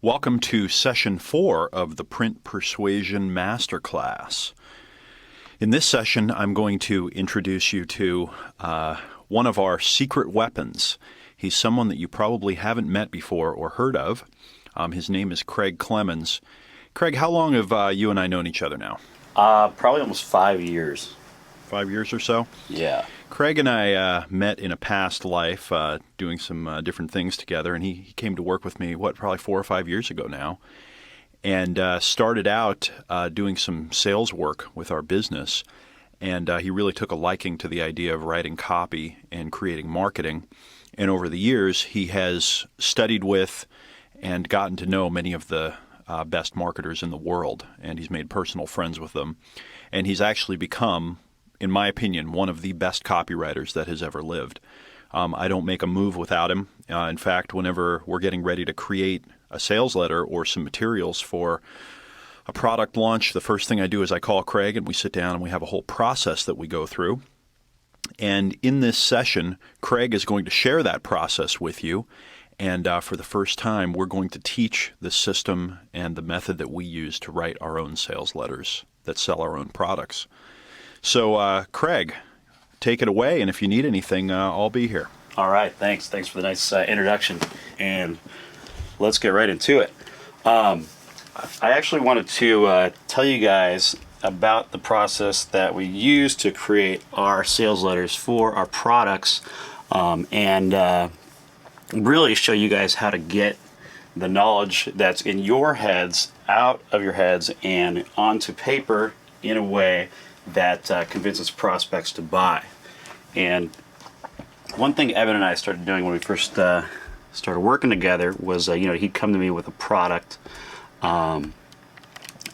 Welcome to Session 4 of the Print Persuasion Masterclass. In this session, I'm going to introduce you to one of our secret weapons. He's someone that you probably haven't met before or heard of. His name is Craig Clemens. Craig, how long have you and I known each other now? Probably almost 5 years. 5 years or so? Yeah. Craig and I met in a past life doing some different things together, and he came to work with me, probably 4 or 5 years ago now, and started out doing some sales work with our business, and he really took a liking to the idea of writing copy and creating marketing, and over the years he has studied with and gotten to know many of the best marketers in the world, and he's made personal friends with them, and he's actually become, in my opinion, one of the best copywriters that has ever lived. I don't make a move without him. In fact, whenever we're getting ready to create a sales letter or some materials for a product launch, the first thing I do is I call Craig and we sit down and we have a whole process that we go through. And in this session, Craig is going to share that process with you. And for the first time, we're going to teach the system and the method that we use to write our own sales letters that sell our own products. So, Craig, take it away, and if you need anything, I'll be here. All right, thanks. Thanks for the nice introduction, and let's get right into it. I actually wanted to tell you guys about the process that we use to create our sales letters for our products, and really show you guys how to get the knowledge that's in your heads out of your heads and onto paper in a way that convinces prospects to buy. And one thing Evan and I started doing when we first started working together was, he'd come to me with a product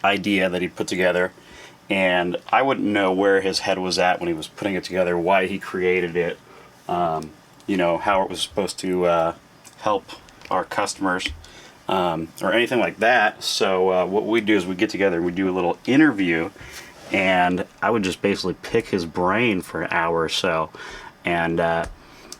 idea that he'd put together, and I wouldn't know where his head was at when he was putting it together, why he created it, how it was supposed to help our customers, or anything like that. So what we do is we get together and we do a little interview, and I would just basically pick his brain for an hour or so and,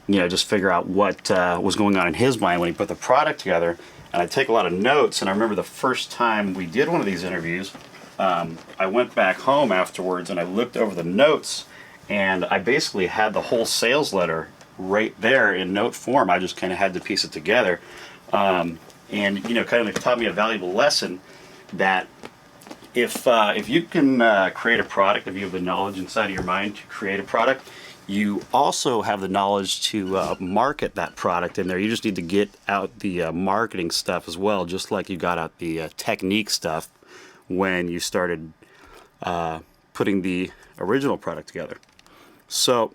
just figure out what was going on in his mind when he put the product together. And I'd take a lot of notes. And I remember the first time we did one of these interviews, I went back home afterwards and I looked over the notes, and I basically had the whole sales letter right there in note form. I just kind of had to piece it together. And, kind of taught me a valuable lesson that if you can create a product, if you have the knowledge inside of your mind to create a product, you also have the knowledge to market that product in there. You just need to get out the marketing stuff as well, just like you got out the technique stuff when you started putting the original product together. So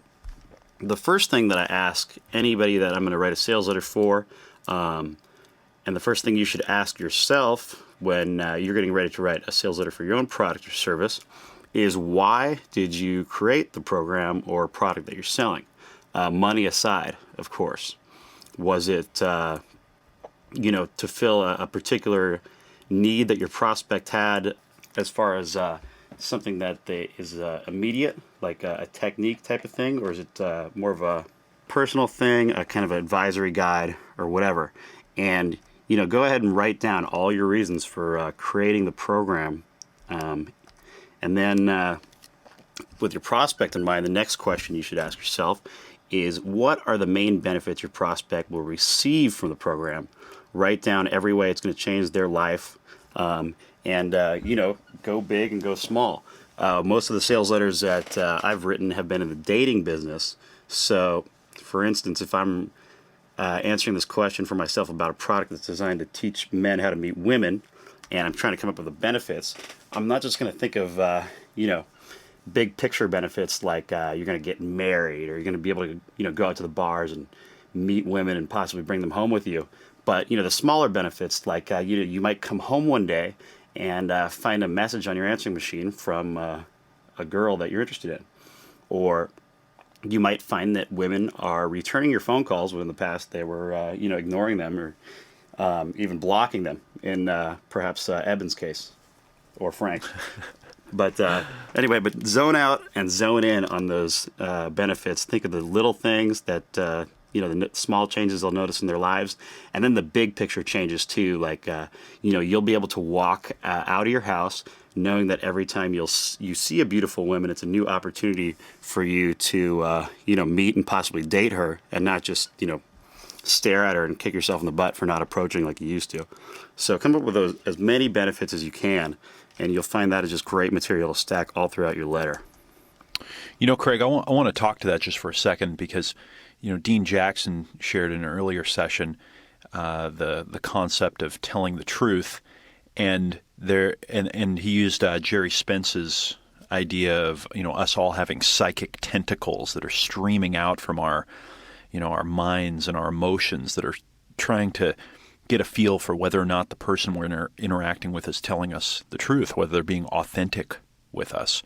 the first thing that I ask anybody that I'm going to write a sales letter for, and the first thing you should ask yourself when you're getting ready to write a sales letter for your own product or service is, why did you create the program or product that you're selling? Money aside, of course. Was it, to fill a particular need that your prospect had as far as something that is immediate, like a technique type of thing, or is it more of a personal thing, a kind of advisory guide or whatever? And go ahead and write down all your reasons for creating the program. And then with your prospect in mind, the next question you should ask yourself is, what are the main benefits your prospect will receive from the program? Write down every way it's going to change their life, and go big and go small. Most of the sales letters that I've written have been in the dating business. So, for instance, if I'm answering this question for myself about a product that's designed to teach men how to meet women, and I'm trying to come up with the benefits, I'm not just going to think of, big picture benefits like you're going to get married, or you're going to be able to, go out to the bars and meet women and possibly bring them home with you. But, the smaller benefits, like you might come home one day and find a message on your answering machine from a girl that you're interested in. Or you might find that women are returning your phone calls when in the past they were, ignoring them, or even blocking them in perhaps Eben's case, or Frank. But anyway, but zone out and zone in on those benefits. Think of the little things that the small changes they'll notice in their lives, and then the big picture changes too. Like, you'll be able to walk out of your house knowing that every time you see a beautiful woman, it's a new opportunity for you to, meet and possibly date her, and not just, stare at her and kick yourself in the butt for not approaching like you used to. So come up with as many benefits as you can, and you'll find that is just great material to stack all throughout your letter. Craig, I want to talk to that just for a second because, Dean Jackson shared in an earlier session the concept of telling the truth, and he used Jerry Spence's idea of us all having psychic tentacles that are streaming out from our minds and our emotions that are trying to get a feel for whether or not the person we're interacting with is telling us the truth, whether they're being authentic with us.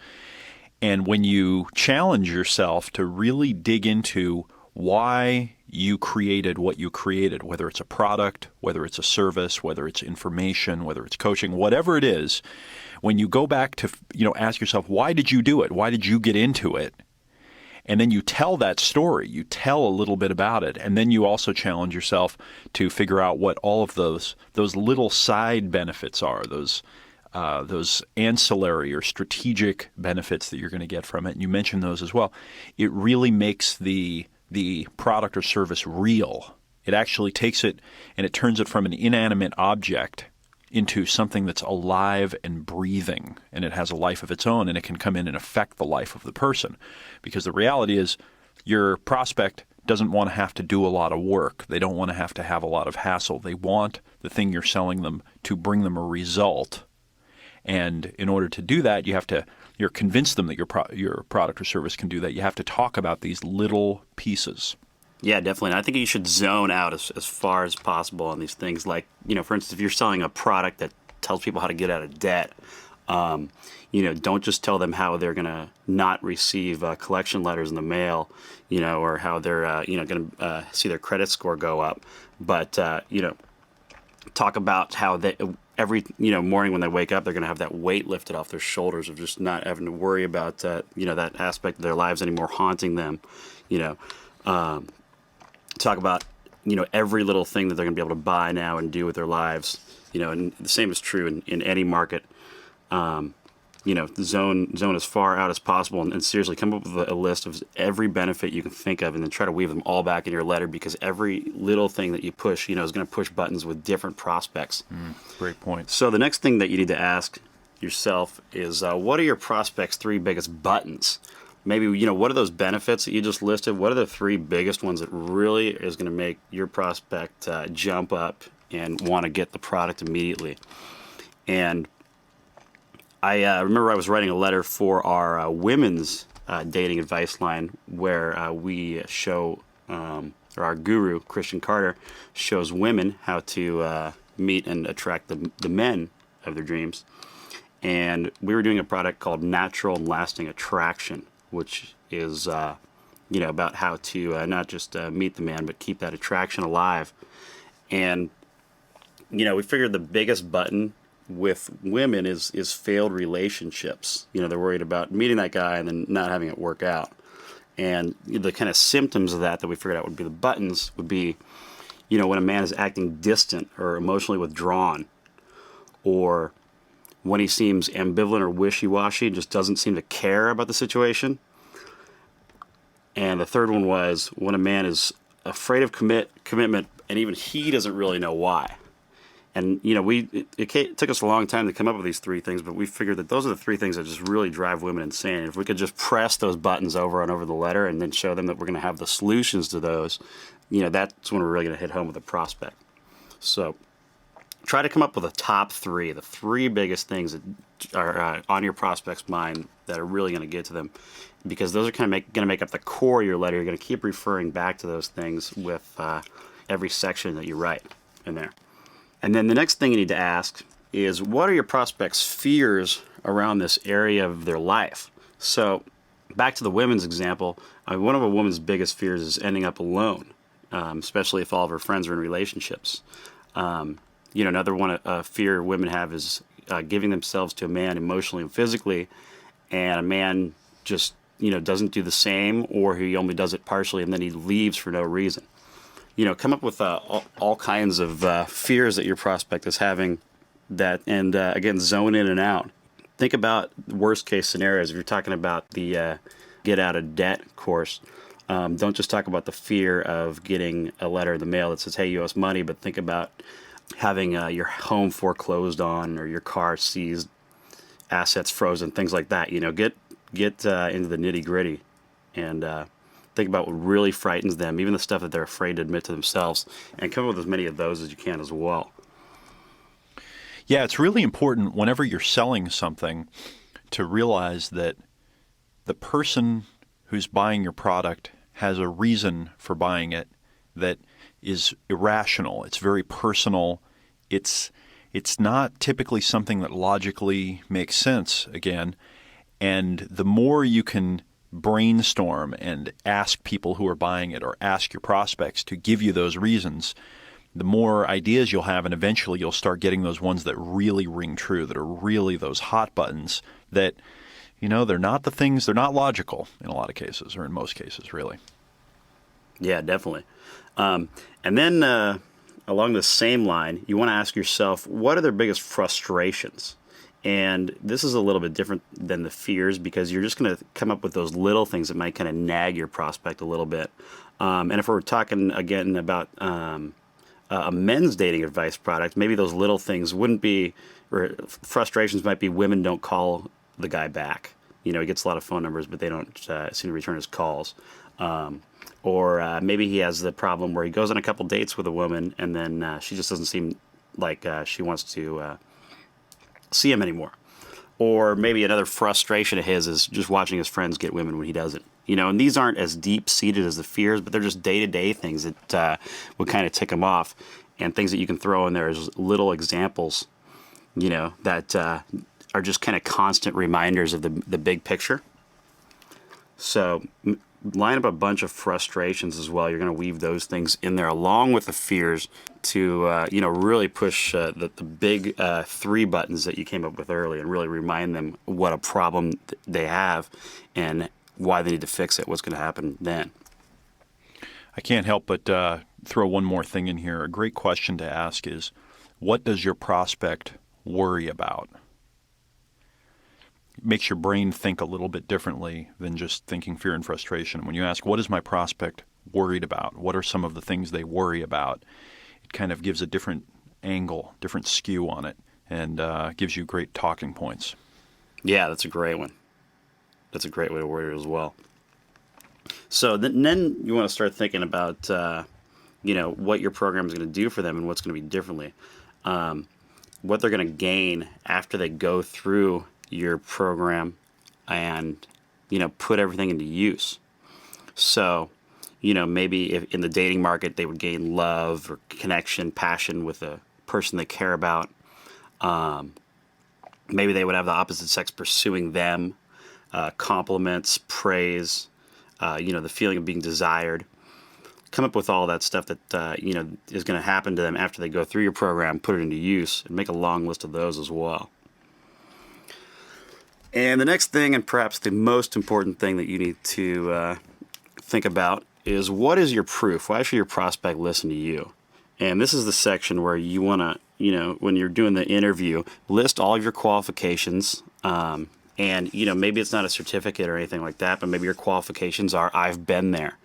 And when you challenge yourself to really dig into why you created what you created, whether it's a product, whether it's a service, whether it's information, whether it's coaching, whatever it is, when you go back to, ask yourself, why did you do it? Why did you get into it? And then you tell that story, you tell a little bit about it, and then you also challenge yourself to figure out what all of those little side benefits are, those ancillary or strategic benefits that you're going to get from it. And you mentioned those as well. It really makes the product or service real. It actually takes it and it turns it from an inanimate object into something that's alive and breathing, and it has a life of its own, and it can come in and affect the life of the person. Because the reality is your prospect doesn't want to have to do a lot of work. They don't want to have a lot of hassle. They want the thing you're selling them to bring them a result. And in order to do that, you're convinced them that your product or service can do that. You have to talk about these little pieces. Yeah, definitely. And I think you should zone out as far as possible on these things. Like, for instance, if you're selling a product that tells people how to get out of debt, don't just tell them how they're going to not receive collection letters in the mail, or how they're, going to see their credit score go up. But, talk about how every morning when they wake up, they're going to have that weight lifted off their shoulders of just not having to worry about, that aspect of their lives anymore haunting them, talk about, every little thing that they're going to be able to buy now and do with their lives, and the same is true in any market. Zone as far out as possible, and seriously come up with a list of every benefit you can think of, and then try to weave them all back in your letter, because every little thing that you push, is going to push buttons with different prospects. Great point. So the next thing that you need to ask yourself is, what are your prospects' 3 biggest buttons? Maybe, what are those benefits that you just listed? What are the 3 biggest ones that really is going to make your prospect jump up and want to get the product immediately? And I remember I was writing a letter for our women's dating advice line, where we show, or our guru, Christian Carter, shows women how to meet and attract the men of their dreams. And we were doing a product called Natural and Lasting Attraction, which is, about how to not just meet the man, but keep that attraction alive. And, we figured the biggest button with women is failed relationships. They're worried about meeting that guy and then not having it work out. And the kind of symptoms of that we figured out would be the buttons would be, when a man is acting distant or emotionally withdrawn, or when he seems ambivalent or wishy-washy and just doesn't seem to care about the situation. And the third one was when a man is afraid of commitment, and even he doesn't really know why. And, it took us a long time to come up with these 3 things, but we figured that those are the 3 things that just really drive women insane. And if we could just press those buttons over and over the letter and then show them that we're going to have the solutions to those, that's when we're really going to hit home with a prospect. So try to come up with a top 3, the 3 biggest things that are on your prospect's mind that are really going to get to them, because those are kind of going to make up the core of your letter. You're going to keep referring back to those things with every section that you write in there. And then the next thing you need to ask is, what are your prospects' fears around this area of their life? So back to the women's example, one of a woman's biggest fears is ending up alone, especially if all of her friends are in relationships. Another one, a fear women have is giving themselves to a man emotionally and physically, and a man just, doesn't do the same, or he only does it partially and then he leaves for no reason. come up with all kinds of fears that your prospect is having, and again, zone in and out. Think about worst case scenarios. If you're talking about the get out of debt course, don't just talk about the fear of getting a letter in the mail that says, hey, you owe us money, but think about having your home foreclosed on or your car seized, assets frozen, things like that. Get into the nitty gritty and think about what really frightens them, even the stuff that they're afraid to admit to themselves, and come up with as many of those as you can as well. Yeah, it's really important whenever you're selling something to realize that the person who's buying your product has a reason for buying it that is irrational. It's very personal. It's not typically something that logically makes sense, again. And the more you can brainstorm and ask people who are buying it or ask your prospects to give you those reasons, the more ideas you'll have, and eventually you'll start getting those ones that really ring true, that are really those hot buttons that, they're not the things, they're not logical in a lot of cases, or in most cases, really. Yeah, definitely. And then along the same line, you want to ask yourself, what are their biggest frustrations? And this is a little bit different than the fears, because you're just going to come up with those little things that might kind of nag your prospect a little bit. And if we're talking again about a men's dating advice product, maybe those little things wouldn't be, or frustrations might be women don't call the guy back. He gets a lot of phone numbers, but they don't seem to return his calls. Or maybe he has the problem where he goes on a couple dates with a woman, and then she just doesn't seem like she wants to see him anymore. Or maybe another frustration of his is just watching his friends get women when he doesn't. And these aren't as deep-seated as the fears, but they're just day-to-day things that would kind of tick him off, and things that you can throw in there as little examples, that are just kind of constant reminders of the big picture. So line up a bunch of frustrations as well. You're going to weave those things in there along with the fears to really push the big three buttons that you came up with earlier, and really remind them what a problem they have and why they need to fix it, what's going to happen then. I can't help but throw one more thing in here. A great question to ask is, what does your prospect worry about? It makes your brain think a little bit differently than just thinking fear and frustration. When you ask, what is my prospect worried about? What are some of the things they worry about? It kind of gives a different angle, different skew on it, and gives you great talking points. Yeah, that's a great one. That's a great way to word it as well. So then you want to start thinking about, what your program is going to do for them and what's going to be differently. What they're going to gain after they go through your program and, put everything into use. So, maybe if in the dating market they would gain love or connection, passion with a person they care about. Maybe they would have the opposite sex pursuing them. Compliments, praise, the feeling of being desired. Come up with all that stuff that, is going to happen to them after they go through your program, put it into use, and make a long list of those as well. And the next thing, and perhaps the most important thing that you need to think about, is what is your proof? Why should your prospect listen to you? And this is the section where you want to, when you're doing the interview, list all of your qualifications. And, maybe it's not a certificate or anything like that, but maybe your qualifications are, I've been there.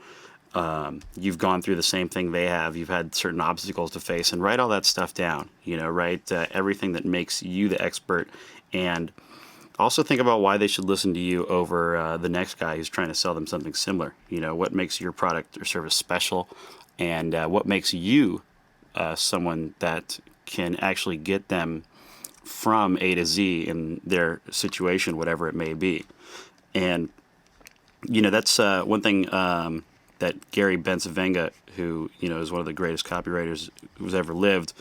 You've gone through the same thing they have. You've had certain obstacles to face, and write all that stuff down. Write everything that makes you the expert, and also think about why they should listen to you over the next guy who's trying to sell them something similar. What makes your product or service special, and what makes you someone that can actually get them from A to Z in their situation, whatever it may be. And, that's one thing that Gary Bencivenga, who, is one of the greatest copywriters who's ever lived,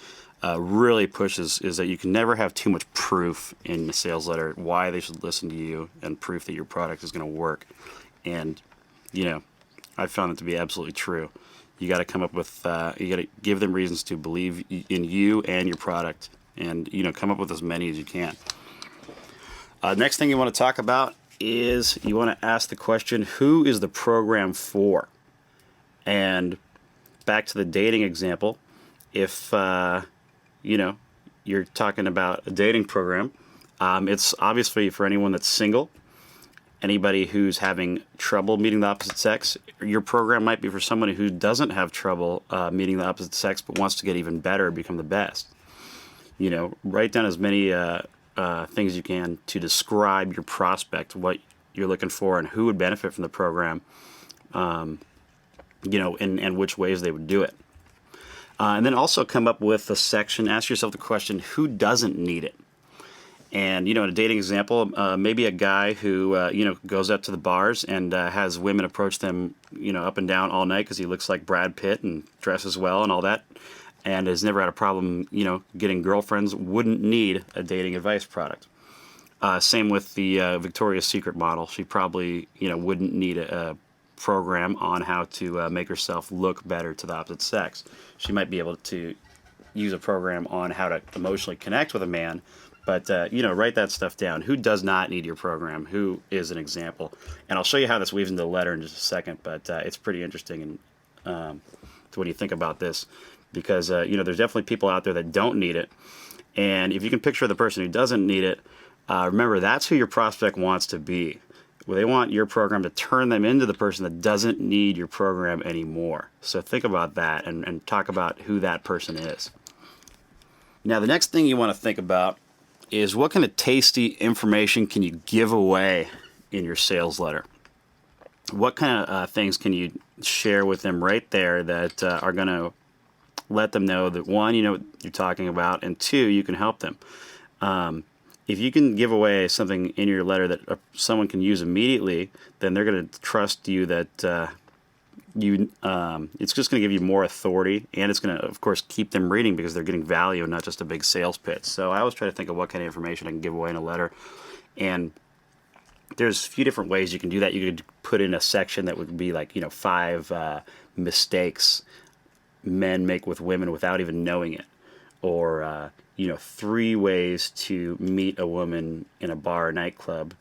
really pushes, is that you can never have too much proof in the sales letter, why they should listen to you, and proof that your product is going to work. And, I found it to be absolutely true. You got to come up with, you got to give them reasons to believe in you and your product, and, come up with as many as you can. Next thing you want to talk about is you want to ask the question, who is the program for? And back to the dating example, if you're talking about a dating program, it's obviously for anyone that's single, anybody who's having trouble meeting the opposite sex. Your program might be for someone who doesn't have trouble meeting the opposite sex but wants to get even better, become the best. Write down as many things you can to describe your prospect, what you're looking for, and who would benefit from the program, and which ways they would do it. And then also come up with a section, ask yourself the question, who doesn't need it? And, in a dating example, maybe a guy who, goes up to the bars and has women approach them, up and down all night because he looks like Brad Pitt and dresses well and all that, and has never had a problem, getting girlfriends, wouldn't need a dating advice product. Same with the Victoria's Secret model. She probably, wouldn't need a program on how to make herself look better to the opposite sex. She might be able to use a program on how to emotionally connect with a man, but write that stuff down. Who does not need your program? Who is an example? And I'll show you how this weaves into the letter in just a second, but it's pretty interesting and when you think about this, because there's definitely people out there that don't need it, and if you can picture the person who doesn't need it, remember that's who your prospect wants to be. Well, they want your program to turn them into the person that doesn't need your program anymore. So think about that and talk about who that person is. Now, the next thing you want to think about is what kind of tasty information can you give away in your sales letter? What kind of things can you share with them right there that are going to let them know that, one, you know what you're talking about, and two, you can help them. If you can give away something in your letter that someone can use immediately, then they're going to trust you that it's just going to give you more authority, and it's going to, of course, keep them reading because they're getting value and not just a big sales pitch. So I always try to think of what kind of information I can give away in a letter, and there's a few different ways you can do that. You could put in a section that would be like, 5 mistakes men make with women without even knowing it, or 3 ways to meet a woman in a bar or nightclub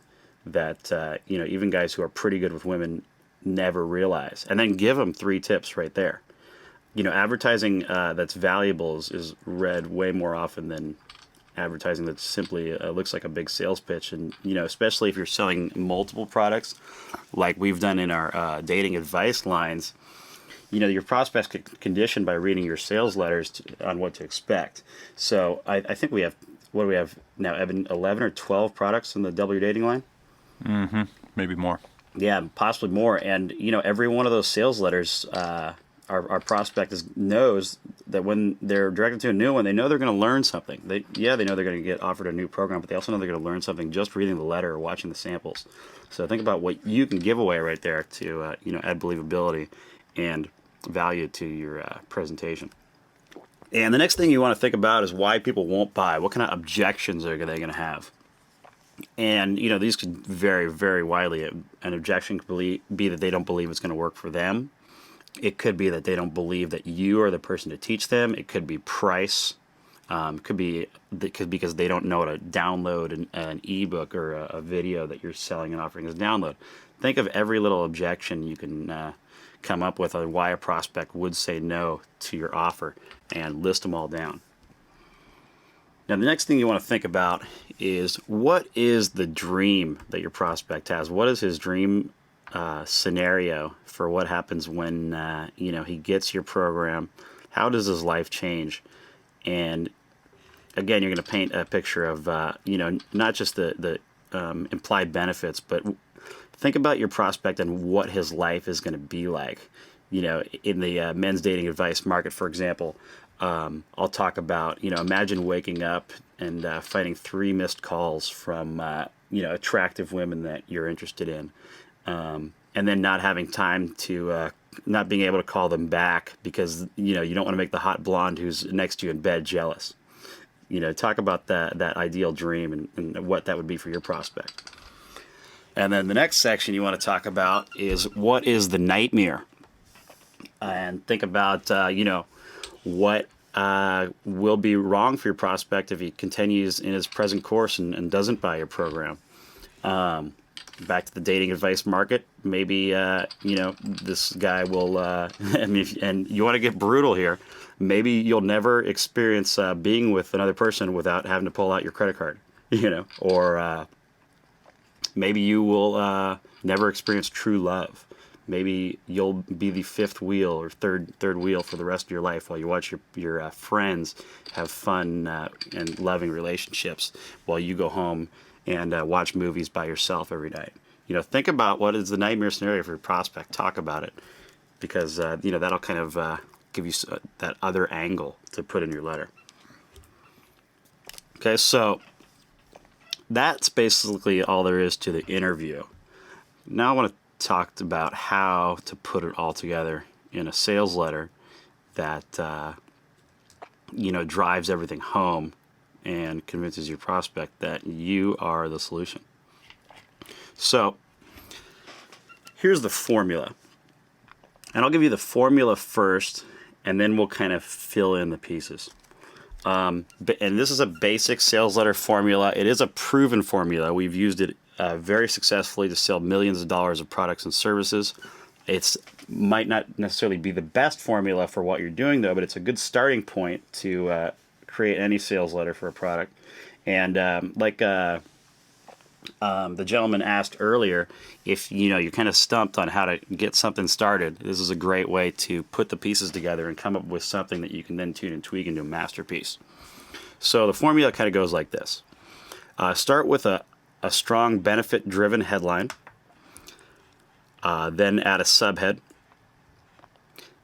that even guys who are pretty good with women never realize, and then give them 3 tips right there. Advertising that's valuable is read way more often than advertising that simply looks like a big sales pitch. And especially if you're selling multiple products like we've done in our dating advice lines, your prospects get conditioned by reading your sales letters on what to expect. So I think we have, what do we have now, Evan, 11 or 12 products in the Double Your Dating line? Mm-hmm. Maybe more. Yeah, possibly more. And, every one of those sales letters, our prospect knows that when they're directed to a new one, they know they're going to learn something. They know they're going to get offered a new program, but they also know they're going to learn something just reading the letter or watching the samples. So think about what you can give away right there to, add believability and value to your presentation. And the next thing you want to think about is why people won't buy. What kind of objections are they going to have? And, these could vary very widely. An objection could be that they don't believe it's going to work for them. It could be that they don't believe that you are the person to teach them. It could be price. It could be because they don't know how to download an ebook or a video that you're selling and offering as a download. Think of every little objection you can come up with on why a prospect would say no to your offer and list them all down. Now, the next thing you want to think about is, what is the dream that your prospect has? What is his dream scenario for what happens when he gets your program? How does his life change? And again, you're going to paint a picture of not just the implied benefits, but think about your prospect and what his life is going to be like. In the men's dating advice market, for example, I'll talk about, imagine waking up and finding 3 missed calls from, attractive women that you're interested in. And then not having time to, not being able to call them back because, you don't want to make the hot blonde who's next to you in bed jealous. Talk about that ideal dream and what that would be for your prospect. And then the next section you want to talk about is, what is the nightmare? And think about, what will be wrong for your prospect if he continues in his present course and doesn't buy your program. back to the dating advice market, maybe this guy will. And you want to get brutal here. Maybe you'll never experience being with another person without having to pull out your credit card, or maybe you will never experience true love. Maybe you'll be the fifth wheel or third wheel for the rest of your life while you watch your friends have fun and loving relationships while you go home and watch movies by yourself every night. Think about what is the nightmare scenario for your prospect. Talk about it, because that'll kind of give you that other angle to put in your letter. Okay, so that's basically all there is to the interview. Now I want to talk about how to put it all together in a sales letter that drives everything home and convinces your prospect that you are the solution. So here's the formula. And I'll give you the formula first, and then we'll kind of fill in the pieces. And this is a basic sales letter formula. It is a proven formula. We've used it very successfully to sell millions of dollars of products and services. It might not necessarily be the best formula for what you're doing, though, but it's a good starting point to create any sales letter for a product. And the gentleman asked earlier, if you're kind of stumped on how to get something started, this is a great way to put the pieces together and come up with something that you can then tune and tweak into a masterpiece. So the formula kind of goes like this. Start with a strong benefit-driven headline, then add a subhead,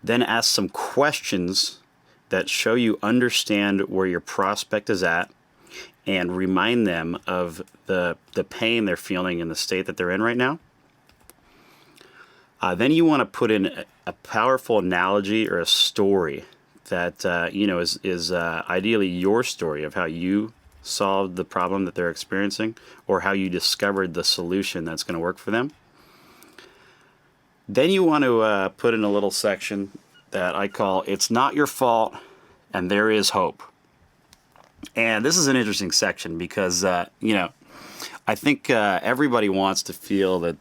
then ask some questions that show you understand where your prospect is at, and remind them of the pain they're feeling in the state that they're in right now. Then you want to put in a powerful analogy or a story that is ideally your story of how you solved the problem that they're experiencing, or how you discovered the solution that's going to work for them. Then you want to put in a little section that I call "It's Not Your Fault and There Is Hope." And this is an interesting section because, I think everybody wants to feel that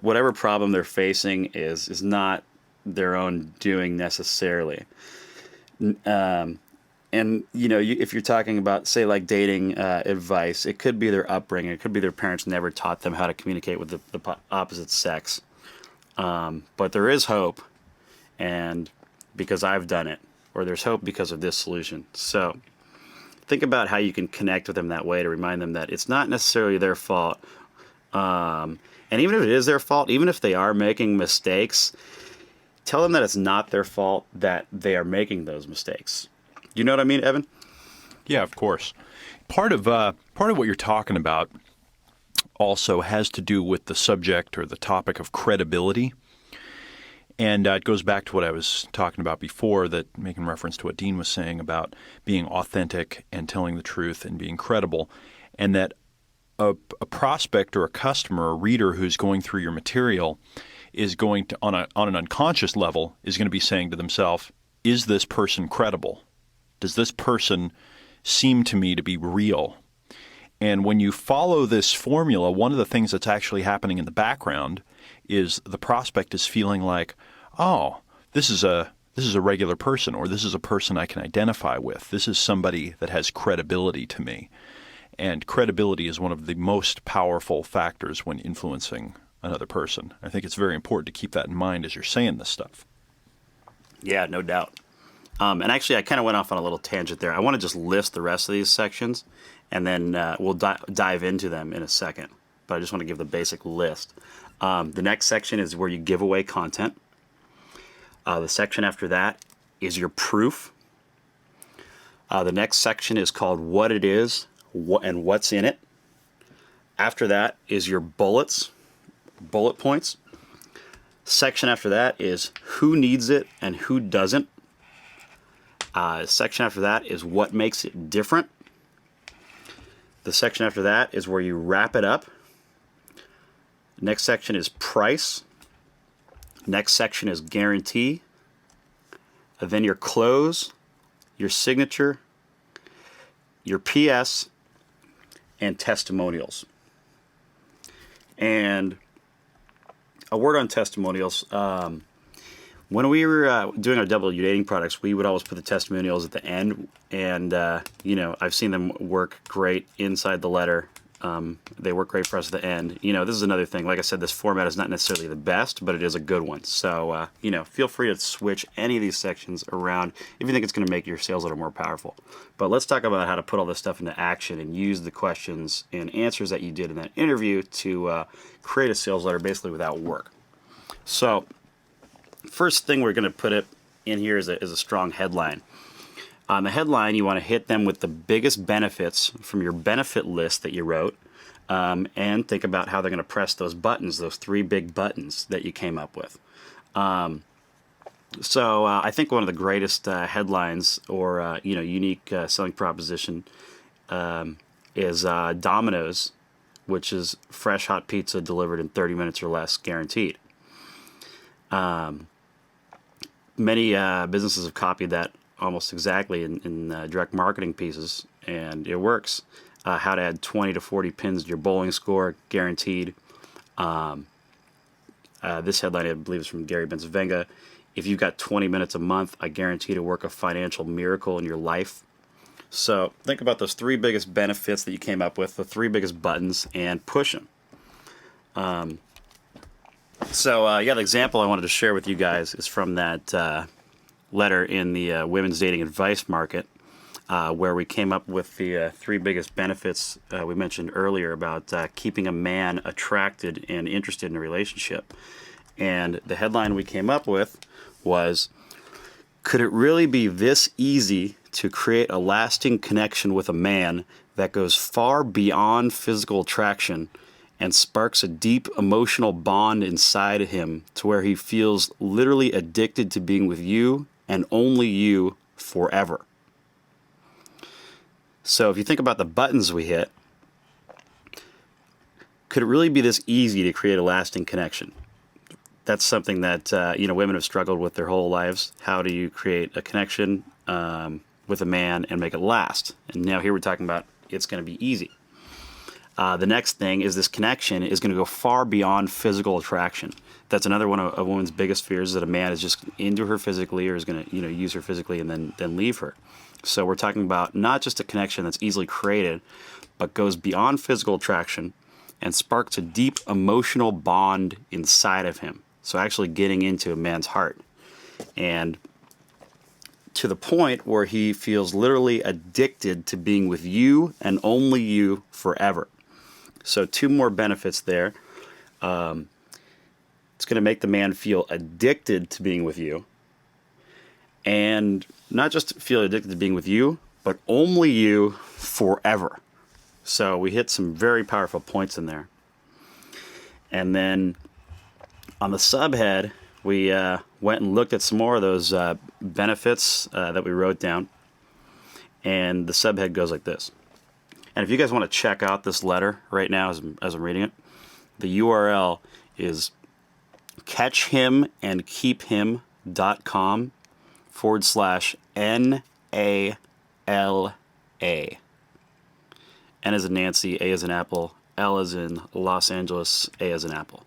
whatever problem they're facing is not their own doing necessarily. If you're talking about, say, like dating advice, it could be their upbringing. It could be their parents never taught them how to communicate with the opposite sex. But there is hope, and because I've done it, or there's hope because of this solution. So think about how you can connect with them that way to remind them that it's not necessarily their fault. And even if it is their fault, even if they are making mistakes, tell them that it's not their fault that they are making those mistakes. You know what I mean, Evan? Yeah, of course. Part of what you're talking about also has to do with the subject or the topic of credibility. And it goes back to what I was talking about before, that making reference to what Dean was saying about being authentic and telling the truth and being credible, and that a prospect or a customer, a reader who's going through your material is going to, on an unconscious level, is going to be saying to themselves, is this person credible? Does this person seem to me to be real? And when you follow this formula, one of the things that's actually happening in the background is the prospect is feeling like, oh, this is a regular person, or this is a person I can identify with. This is somebody that has credibility to me. And credibility is one of the most powerful factors when influencing another person. I think it's very important to keep that in mind as you're saying this stuff. Yeah, no doubt. And actually, I kind of went off on a little tangent there. I want to just list the rest of these sections, and then we'll dive into them in a second. But I just want to give the basic list. The next section is where you give away content. The section after that is your proof. The next section is called what it is and what's in it. After that is your bullet points. Section after that is who needs it and who doesn't. Section after that is what makes it different. The section after that is where you wrap it up. Next section is price. Next section is guarantee. Then your close, your signature, your PS, and testimonials. And a word on testimonials. When we were doing our double dating products, we would always put the testimonials at the end, and I've seen them work great inside the letter. They work great for us at the end. This is another thing. Like I said, this format is not necessarily the best, but it is a good one. So, feel free to switch any of these sections around if you think it's going to make your sales letter more powerful. But let's talk about how to put all this stuff into action and use the questions and answers that you did in that interview to create a sales letter basically without work. So, first thing we're going to put it in here is a strong headline. On the headline, you want to hit them with the biggest benefits from your benefit list that you wrote, and think about how they're going to press those buttons, those 3 big buttons that you came up with. So I think one of the greatest headlines or unique selling proposition is Domino's, which is fresh hot pizza delivered in 30 minutes or less, guaranteed. Many businesses have copied that almost exactly in direct marketing pieces, and it works. How to add 20 to 40 pins to your bowling score, guaranteed. This headline, I believe, is from Gary Benzavenga. If you've got 20 minutes a month, I guarantee to work a financial miracle in your life. So think about those 3 biggest benefits that you came up with, the 3 biggest buttons, and push them. The example I wanted to share with you guys is from that letter in the women's dating advice market, where we came up with the 3 biggest benefits we mentioned earlier about keeping a man attracted and interested in a relationship. And the headline we came up with was, could it really be this easy to create a lasting connection with a man that goes far beyond physical attraction and sparks a deep emotional bond inside of him to where he feels literally addicted to being with you and only you forever? So if you think about the buttons we hit, could it really be this easy to create a lasting connection? That's something that women have struggled with their whole lives. How do you create a connection with a man and make it last? And now here we're talking about it's going to be easy. The next thing is this connection is going to go far beyond physical attraction. That's another one of a woman's biggest fears, is that a man is just into her physically or is going to use her physically and then leave her. So we're talking about not just a connection that's easily created, but goes beyond physical attraction and sparks a deep emotional bond inside of him. So actually getting into a man's heart. And to the point where he feels literally addicted to being with you and only you forever. So 2 more benefits there. It's going to make the man feel addicted to being with you. And not just feel addicted to being with you, but only you forever. So we hit some very powerful points in there. And then on the subhead, we went and looked at some more of those benefits that we wrote down. And the subhead goes like this. And if you guys want to check out this letter right now as I'm reading it, the URL is catchhimandkeephim.com/NALA. N as in Nancy, A as in Apple, L as in Los Angeles, A as in Apple.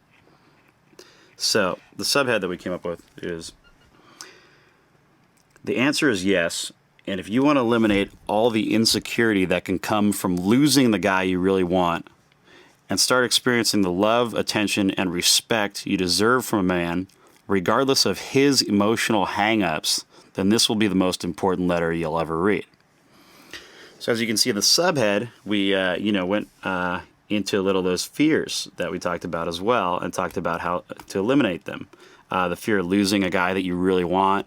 So the subhead that we came up with is, the answer is yes. And if you want to eliminate all the insecurity that can come from losing the guy you really want and start experiencing the love, attention, and respect you deserve from a man, regardless of his emotional hang-ups, then this will be the most important letter you'll ever read. So as you can see in the subhead, we went into a little of those fears that we talked about as well, and talked about how to eliminate them. The fear of losing a guy that you really want,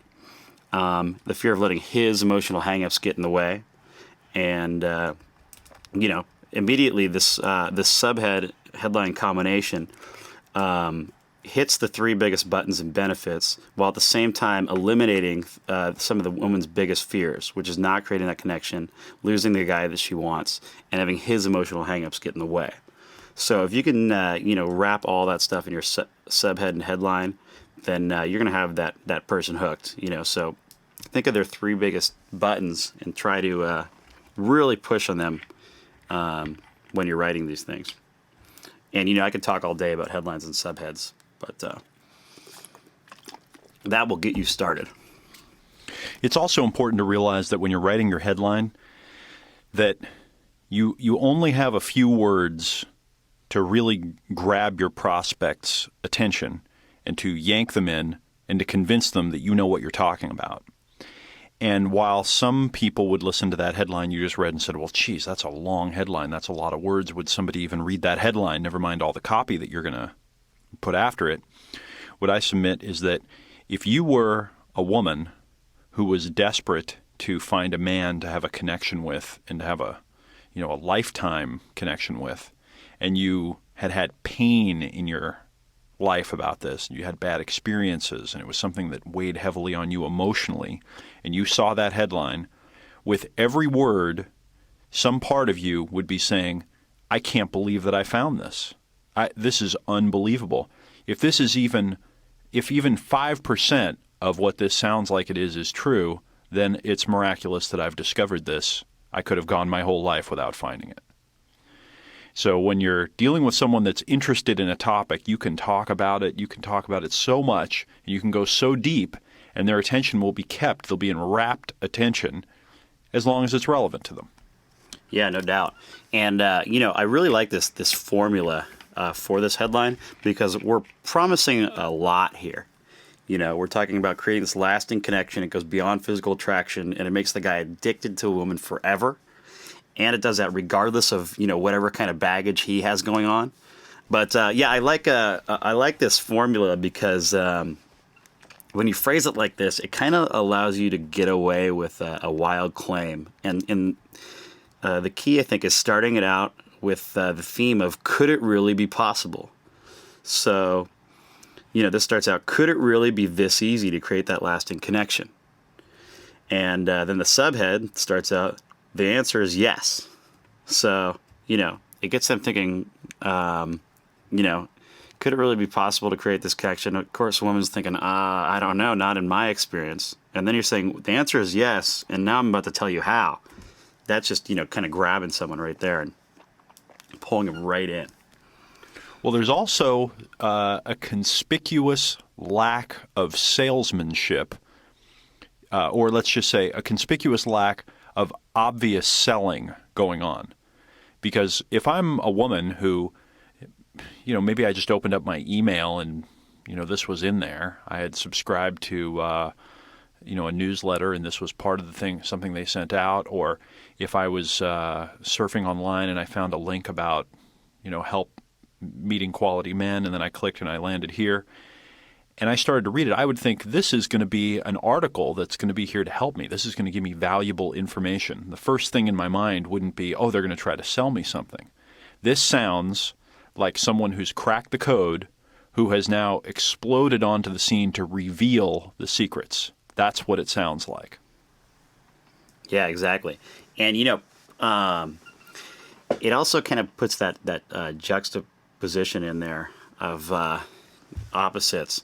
the fear of letting his emotional hang-ups get in the way, and immediately this subhead headline combination hits the 3 biggest buttons and benefits, while at the same time eliminating some of the woman's biggest fears, which is not creating that connection, losing the guy that she wants, and having his emotional hang-ups get in the way. So if you can wrap all that stuff in your subhead and headline, then you're going to have that person hooked. So think of their 3 biggest buttons and try to really push on them when you're writing these things. And, I could talk all day about headlines and subheads, but that will get you started. It's also important to realize that when you're writing your headline, that you only have a few words to really grab your prospect's attention and to yank them in and to convince them that you know what you're talking about. And while some people would listen to that headline you just read and said, well, geez, that's a long headline. That's a lot of words. Would somebody even read that headline? Never mind all the copy that you're going to put after it. What I submit is that if you were a woman who was desperate to find a man to have a connection with and to have a lifetime connection with, and you had pain in your life about this, and you had bad experiences, and it was something that weighed heavily on you emotionally, and you saw that headline, with every word, some part of you would be saying, I can't believe that I found this. This is unbelievable. If even 5% of what this sounds like it is true, then it's miraculous that I've discovered this. I could have gone my whole life without finding it. So when you're dealing with someone that's interested in a topic, you can talk about it. You can talk about it so much, and you can go so deep, and their attention will be kept. They'll be in rapt attention as long as it's relevant to them. Yeah, no doubt. And, I really like this formula for this headline because we're promising a lot here. We're talking about creating this lasting connection. It goes beyond physical attraction, and it makes the guy addicted to a woman forever. And it does that regardless of, whatever kind of baggage he has going on. But, I like this formula because when you phrase it like this, it kind of allows you to get away with a wild claim. And the key, I think, is starting it out with the theme of, could it really be possible? So, this starts out, could it really be this easy to create that lasting connection? And then the subhead starts out, the answer is yes. So, it gets them thinking, could it really be possible to create this connection? Of course, the woman's thinking, I don't know, not in my experience. And then you're saying, the answer is yes, and now I'm about to tell you how. That's just, kind of grabbing someone right there and pulling them right in. Well, there's also a conspicuous lack of salesmanship, or let's just say a conspicuous lack of obvious selling going on. Because if I'm a woman who, maybe I just opened up my email and, this was in there. I had subscribed to, a newsletter and this was part of the thing, something they sent out. Or if I was surfing online and I found a link about, help meeting quality men, and then I clicked and I landed here. And I started to read it, I would think this is going to be an article that's going to be here to help me. This is going to give me valuable information. The first thing in my mind wouldn't be, oh, they're going to try to sell me something. This sounds like someone who's cracked the code, who has now exploded onto the scene to reveal the secrets. That's what it sounds like. Yeah, exactly. And, it also kind of puts that juxtaposition in there of opposites.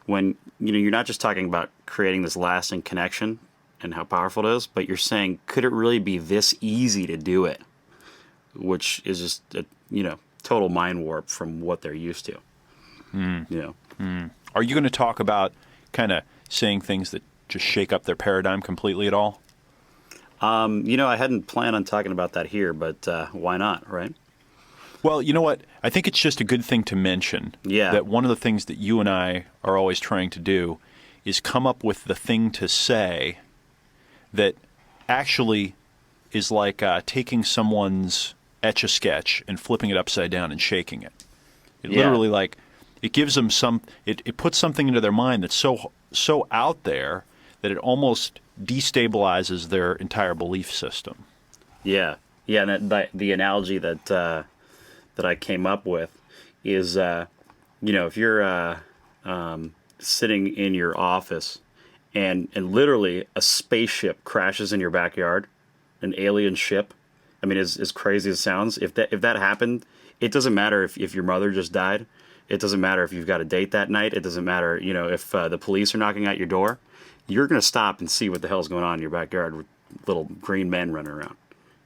When you're not just talking about creating this lasting connection and how powerful it is, but you're saying, could it really be this easy to do it? Which is just a total mind warp from what they're used to. Are you going to talk about kind of saying things that just shake up their paradigm completely at all? I hadn't planned on talking about that here, but why not, right? Well, you know what? I think it's just a good thing to mention that one of the things that you and I are always trying to do is come up with the thing to say that actually is like taking someone's Etch-a-Sketch and flipping it upside down and shaking it. It literally it gives them it puts something into their mind that's so out there that it almost destabilizes their entire belief system. Yeah, and the analogy that I came up with is, if you're sitting in your office and literally a spaceship crashes in your backyard, an alien ship. I mean, as crazy as it sounds, if that happened, it doesn't matter if your mother just died. It doesn't matter if you've got a date that night. It doesn't matter, if the police are knocking at your door. You're going to stop and see what the hell's going on in your backyard with little green men running around.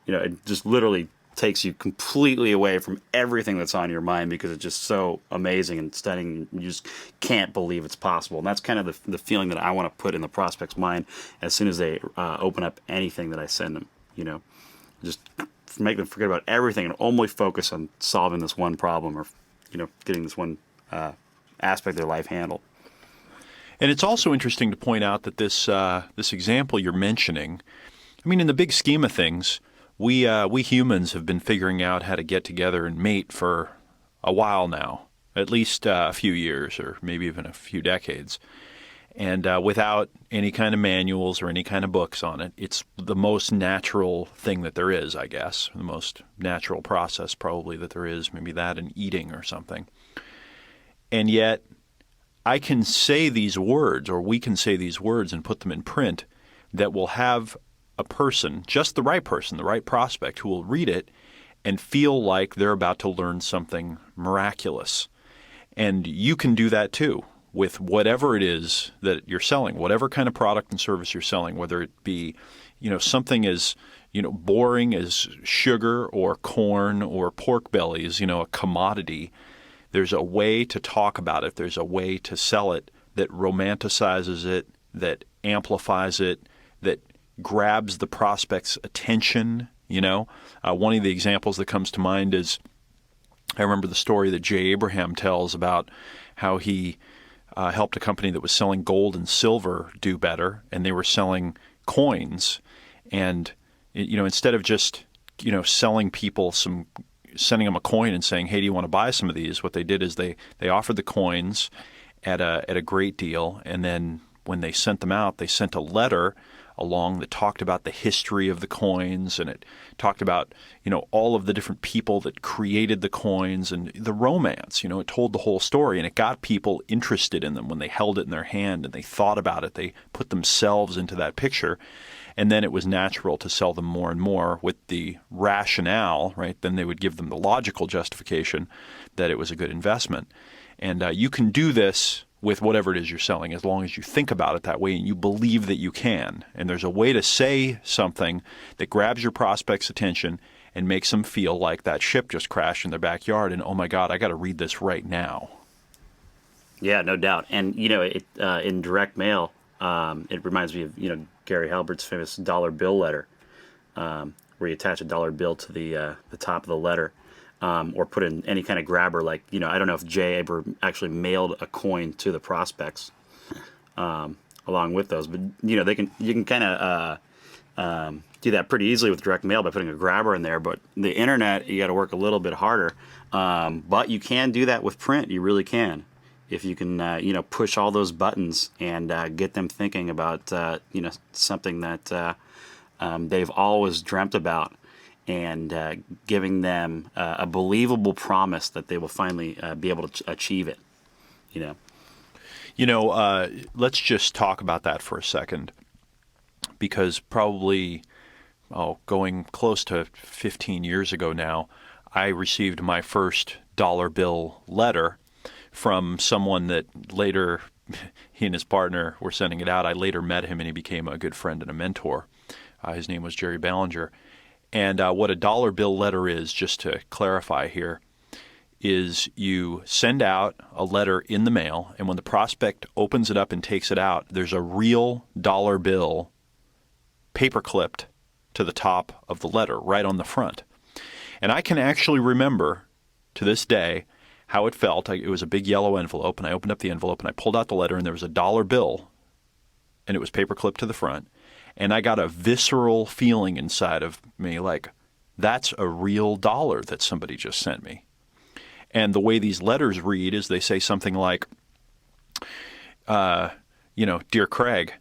It just literally takes you completely away from everything that's on your mind because it's just so amazing and stunning. You just can't believe it's possible. And that's kind of the feeling that I want to put in the prospect's mind as soon as they open up anything that I send them. Just make them forget about everything and only focus on solving this one problem or, getting this one aspect of their life handled. And it's also interesting to point out that this example you're mentioning, I mean, in the big scheme of things, we humans have been figuring out how to get together and mate for a while now, at least a few years or maybe even a few decades. And without any kind of manuals or any kind of books on it, it's the most natural thing that there is, I guess, the most natural process probably that there is, maybe that and eating or something. And yet I can say these words, or we can say these words and put them in print that will have a person, just the right person, the right prospect, who will read it and feel like they're about to learn something miraculous. And you can do that too with whatever it is that you're selling, whatever kind of product and service you're selling, whether it be, something as, boring as sugar or corn or pork bellies, a commodity. There's a way to talk about it. There's a way to sell it that romanticizes it, that amplifies it, that grabs the prospect's attention. One of the examples that comes to mind is, I remember the story that Jay Abraham tells about how he helped a company that was selling gold and silver do better, and they were selling coins. And, instead of just, selling people sending them a coin and saying, hey, do you want to buy some of these? What they did is they offered the coins at a great deal. And then when they sent them out, they sent a letter along that talked about the history of the coins, and it talked about, all of the different people that created the coins and the romance. It told the whole story, and it got people interested in them when they held it in their hand and they thought about it. They put themselves into that picture, and then it was natural to sell them more and more with the rationale, right? Then they would give them the logical justification that it was a good investment. And you can do this with whatever it is you're selling, as long as you think about it that way and you believe that you can. And there's a way to say something that grabs your prospect's attention and makes them feel like that ship just crashed in their backyard and, oh my God, I got to read this right now. Yeah, no doubt. And, in direct mail, it reminds me of, Gary Halbert's famous dollar bill letter, where you attach a dollar bill to the top of the letter. Or put in any kind of grabber, like, I don't know if Jay ever actually mailed a coin to the prospects along with those, but you can kind of do that pretty easily with direct mail by putting a grabber in there. But the internet, you got to work a little bit harder, but you can do that with print. You really can, if you can push all those buttons and get them thinking about something that they've always dreamt about. And giving them a believable promise that they will finally be able to achieve it, Let's just talk about that for a second, because probably, going close to 15 years ago now, I received my first dollar bill letter from someone that later, he and his partner were sending it out. I later met him, and he became a good friend and a mentor. His name was Jerry Ballinger. And what a dollar bill letter is, just to clarify here, is you send out a letter in the mail, and when the prospect opens it up and takes it out, there's a real dollar bill paper clipped to the top of the letter, right on the front. And I can actually remember to this day how it felt. It was a big yellow envelope, and I opened up the envelope, and I pulled out the letter, and there was a dollar bill, and it was paper clipped to the front. And I got a visceral feeling inside of me like, that's a real dollar that somebody just sent me. And the way these letters read is they say something like, Dear Craig,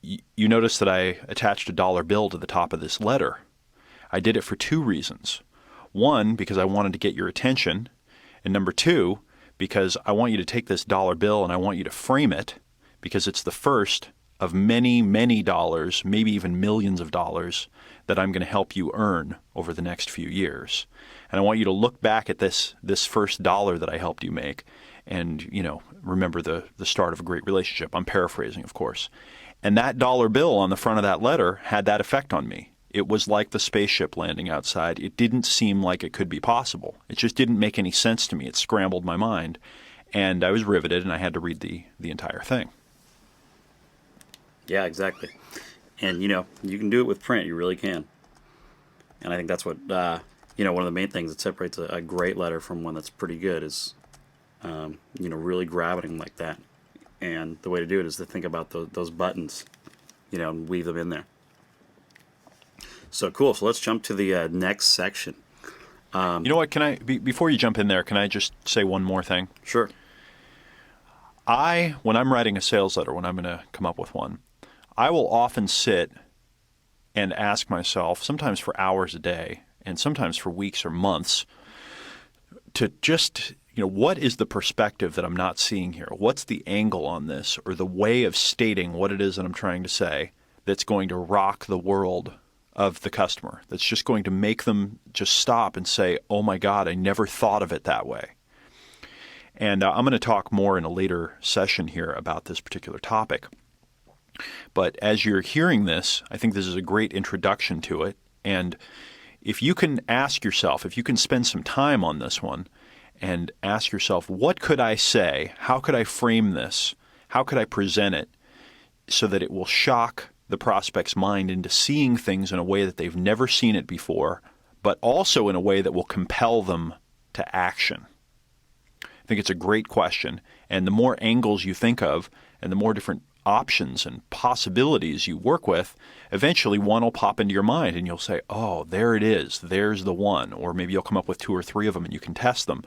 you notice that I attached a dollar bill to the top of this letter. I did it for two reasons. One, because I wanted to get your attention. And number two, because I want you to take this dollar bill and I want you to frame it, because it's the first of many, many dollars, maybe even millions of dollars, that I'm going to help you earn over the next few years. And I want you to look back at this first dollar that I helped you make and, remember the start of a great relationship. I'm paraphrasing, of course. And that dollar bill on the front of that letter had that effect on me. it was like the spaceship landing outside. It didn't seem like it could be possible. It just didn't make any sense to me. It scrambled my mind. And I was riveted, and I had to read the entire thing. Yeah, exactly. And, you can do it with print. You really can. And I think that's what, one of the main things that separates a great letter from one that's pretty good is, really grabbing them like that. And the way to do it is to think about those buttons, and weave them in there. So cool. So let's jump to the next section. You know what? Can I, before you jump in there, can I just say one more thing? Sure. When I'm writing a sales letter, when I'm going to come up with one, I will often sit and ask myself, sometimes for hours a day, and sometimes for weeks or months, to just, what is the perspective that I'm not seeing here? What's the angle on this, or the way of stating what it is that I'm trying to say that's going to rock the world of the customer, that's just going to make them just stop and say, oh my God, I never thought of it that way. And I'm going to talk more in a later session here about this particular topic. But as you're hearing this, I think this is a great introduction to it. And if you can ask yourself, if you can spend some time on this one and ask yourself, what could I say? How could I frame this? How could I present it so that it will shock the prospect's mind into seeing things in a way that they've never seen it before, but also in a way that will compel them to action? I think it's a great question. And the more angles you think of and the more different options and possibilities you work with, eventually one will pop into your mind and you'll say, oh, there it is. There's the one. Or maybe you'll come up with 2 or 3 of them and you can test them.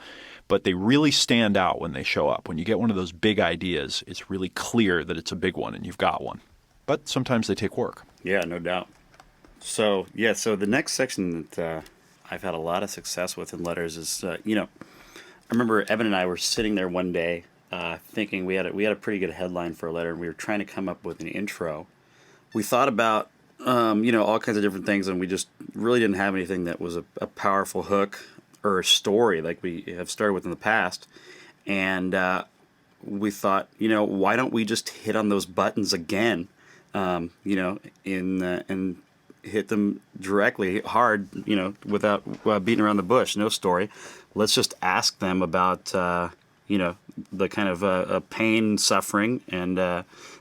But they really stand out when they show up. When you get one of those big ideas, it's really clear that it's a big one and you've got one. But sometimes they take work. Yeah, no doubt. So the next section that I've had a lot of success with in letters is, I remember Evan and I were sitting there one day thinking we had a pretty good headline for a letter, and we were trying to come up with an intro. We thought about, all kinds of different things, and we just really didn't have anything that was a powerful hook or a story like we have started with in the past. And we thought, why don't we just hit on those buttons again, and hit them directly hard, without beating around the bush. No story. Let's just ask them about, the kind of pain, suffering, and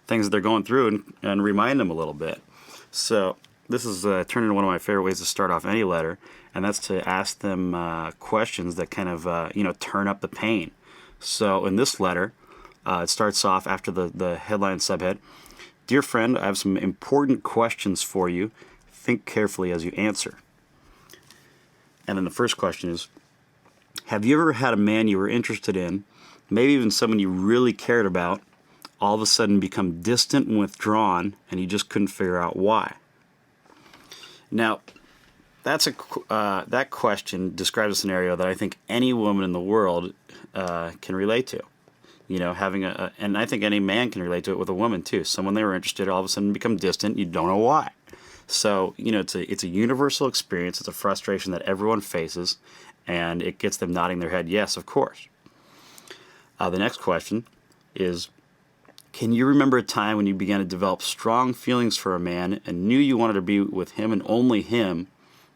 things that they're going through, and remind them a little bit. So this is turned into one of my favorite ways to start off any letter, and that's to ask them questions that kind of, turn up the pain. So in this letter, it starts off after the headline subhead. Dear friend, I have some important questions for you. Think carefully as you answer. And then the first question is, have you ever had a man you were interested in, maybe even someone you really cared about, all of a sudden become distant and withdrawn, and you just couldn't figure out why? Now, that question describes a scenario that I think any woman in the world can relate to. And I think any man can relate to it with a woman too. Someone they were interested in, all of a sudden become distant, you don't know why. So, it's a universal experience. It's a frustration that everyone faces, and it gets them nodding their head, yes, of course. The next question is, can you remember a time when you began to develop strong feelings for a man and knew you wanted to be with him and only him,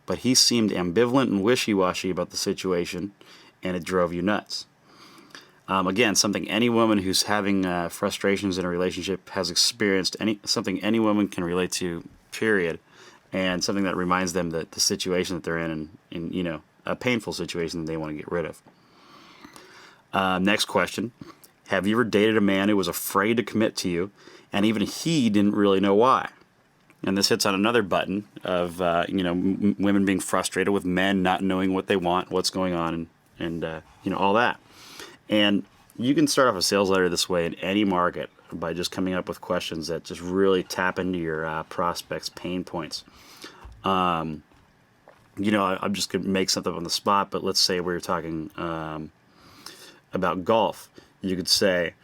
but he seemed ambivalent and wishy-washy about the situation, and it drove you nuts? Again, something any woman who's having frustrations in a relationship has experienced, something any woman can relate to, period, and something that reminds them that the situation that they're in a painful situation that they want to get rid of. Next question. Have you ever dated a man who was afraid to commit to you, and even he didn't really know why? And this hits on another button of, women being frustrated with men not knowing what they want, what's going on, and all that. And you can start off a sales letter this way in any market by just coming up with questions that just really tap into your prospects' pain points. I'm just going to make something up on the spot, but let's say we're talking about golf. You could say,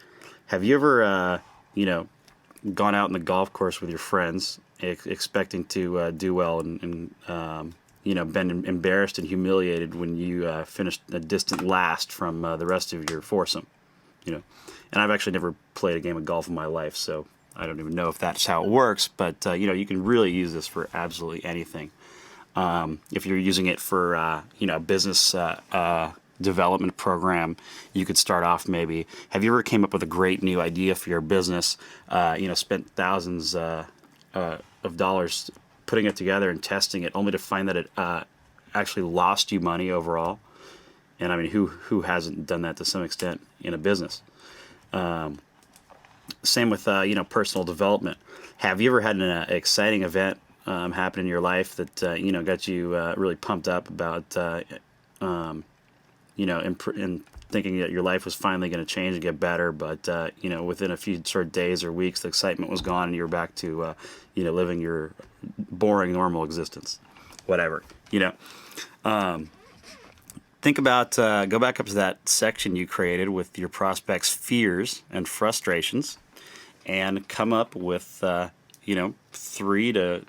have you ever, gone out in the golf course with your friends expecting to do well and been embarrassed and humiliated when you finished a distant last from the rest of your foursome? And I've actually never played a game of golf in my life, so I don't even know if that's how it works, but you can really use this for absolutely anything. If you're using it for a business development program, you could start off maybe. Have you ever came up with a great new idea for your business? Spent thousands of dollars putting it together and testing it, only to find that it actually lost you money overall. And I mean, who hasn't done that to some extent in a business? Same with personal development. Have you ever had an exciting event happen in your life that got you really pumped up about in thinking that your life was finally going to change and get better, but within a few short days or weeks, the excitement was gone and you were back to living your boring normal existence, whatever. Think about go back up to that section you created with your prospects' fears and frustrations, and come up with 3 to,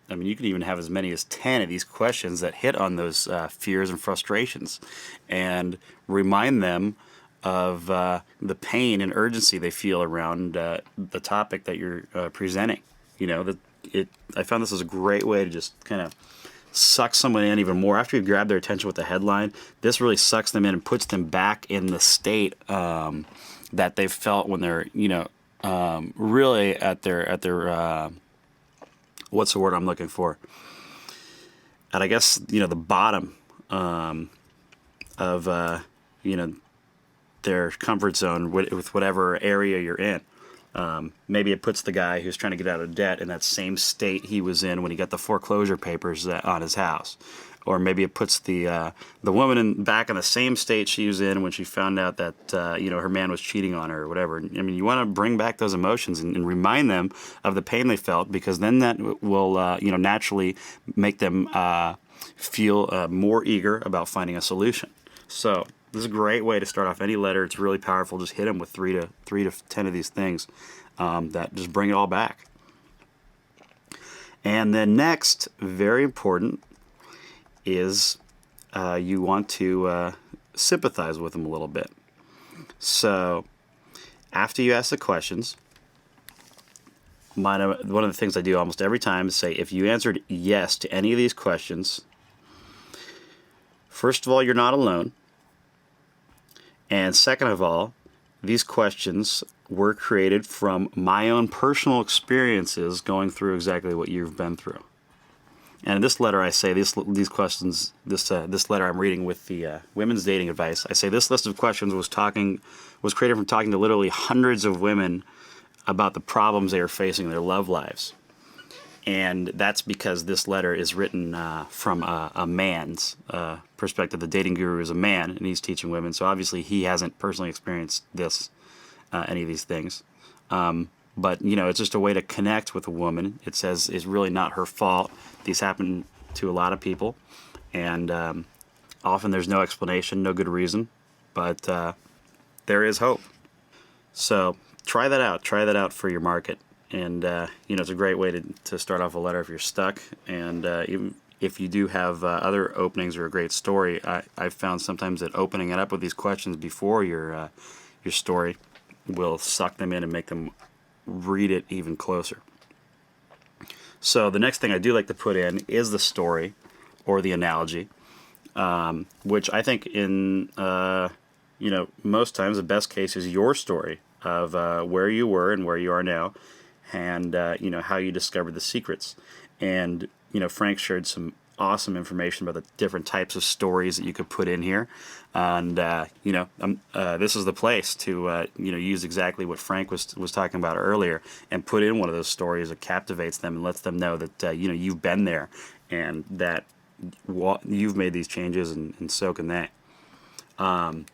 I mean, you can even have as many as 10 of these questions that hit on those fears and frustrations, and remind them of the pain and urgency they feel around the topic that you're presenting. I found this as a great way to just kind of suck someone in even more. After you grab their attention with the headline, this really sucks them in and puts them back in the state that they felt when they're really at their what's the word I'm looking for? At, I guess, the bottom of their comfort zone with whatever area you're in. Maybe it puts the guy who's trying to get out of debt in that same state he was in when he got the foreclosure papers on his house. Or maybe it puts the woman back in the same state she was in when she found out that her man was cheating on her or whatever. I mean, you want to bring back those emotions and remind them of the pain they felt, because then that will naturally make them feel more eager about finding a solution. So this is a great way to start off any letter. It's really powerful. Just hit them with 3 to 10 of these things that just bring it all back. And then next, very important, is you want to sympathize with them a little bit. So after you ask the questions, one of the things I do almost every time is say, if you answered yes to any of these questions, first of all, you're not alone. And second of all, these questions were created from my own personal experiences going through exactly what you've been through. And in this letter, I say these questions. This letter I'm reading with the women's dating advice. I say this list of questions was created from talking to literally hundreds of women about the problems they are facing in their love lives, and that's because this letter is written from a man's perspective. The dating guru is a man, and he's teaching women. So obviously, he hasn't personally experienced any of these things. But it's just a way to connect with a woman. It says it's really not her fault. These happen to a lot of people, and often there's no explanation, no good reason, but there is hope. So try that out. Try that out for your market, and it's a great way to start off a letter if you're stuck. And even if you do have other openings or a great story, I've found sometimes that opening it up with these questions before your story will suck them in and make them read it even closer. So the next thing I do like to put in is the story or the analogy, which I think in most times the best case is your story of where you were and where you are now, and how you discovered the secrets. And Frank shared some awesome information about the different types of stories that you could put in here, and this is the place to use exactly what Frank was talking about earlier, and put in one of those stories that captivates them and lets them know that you've been there, and that you've made these changes, and so can they. And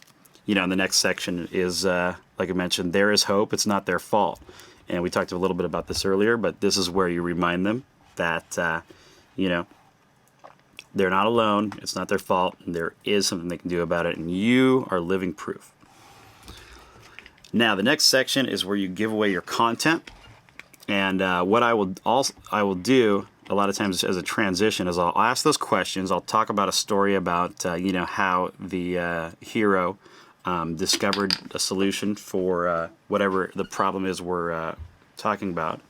the next section is like I mentioned, there is hope. It's not their fault, and we talked a little bit about this earlier, but this is where you remind them that they're not alone, it's not their fault, and there is something they can do about it, and you are living proof. Now, the next section is where you give away your content, and what I will do a lot of times as a transition is I'll ask those questions. I'll talk about a story about how the hero discovered a solution for whatever the problem is we're talking about.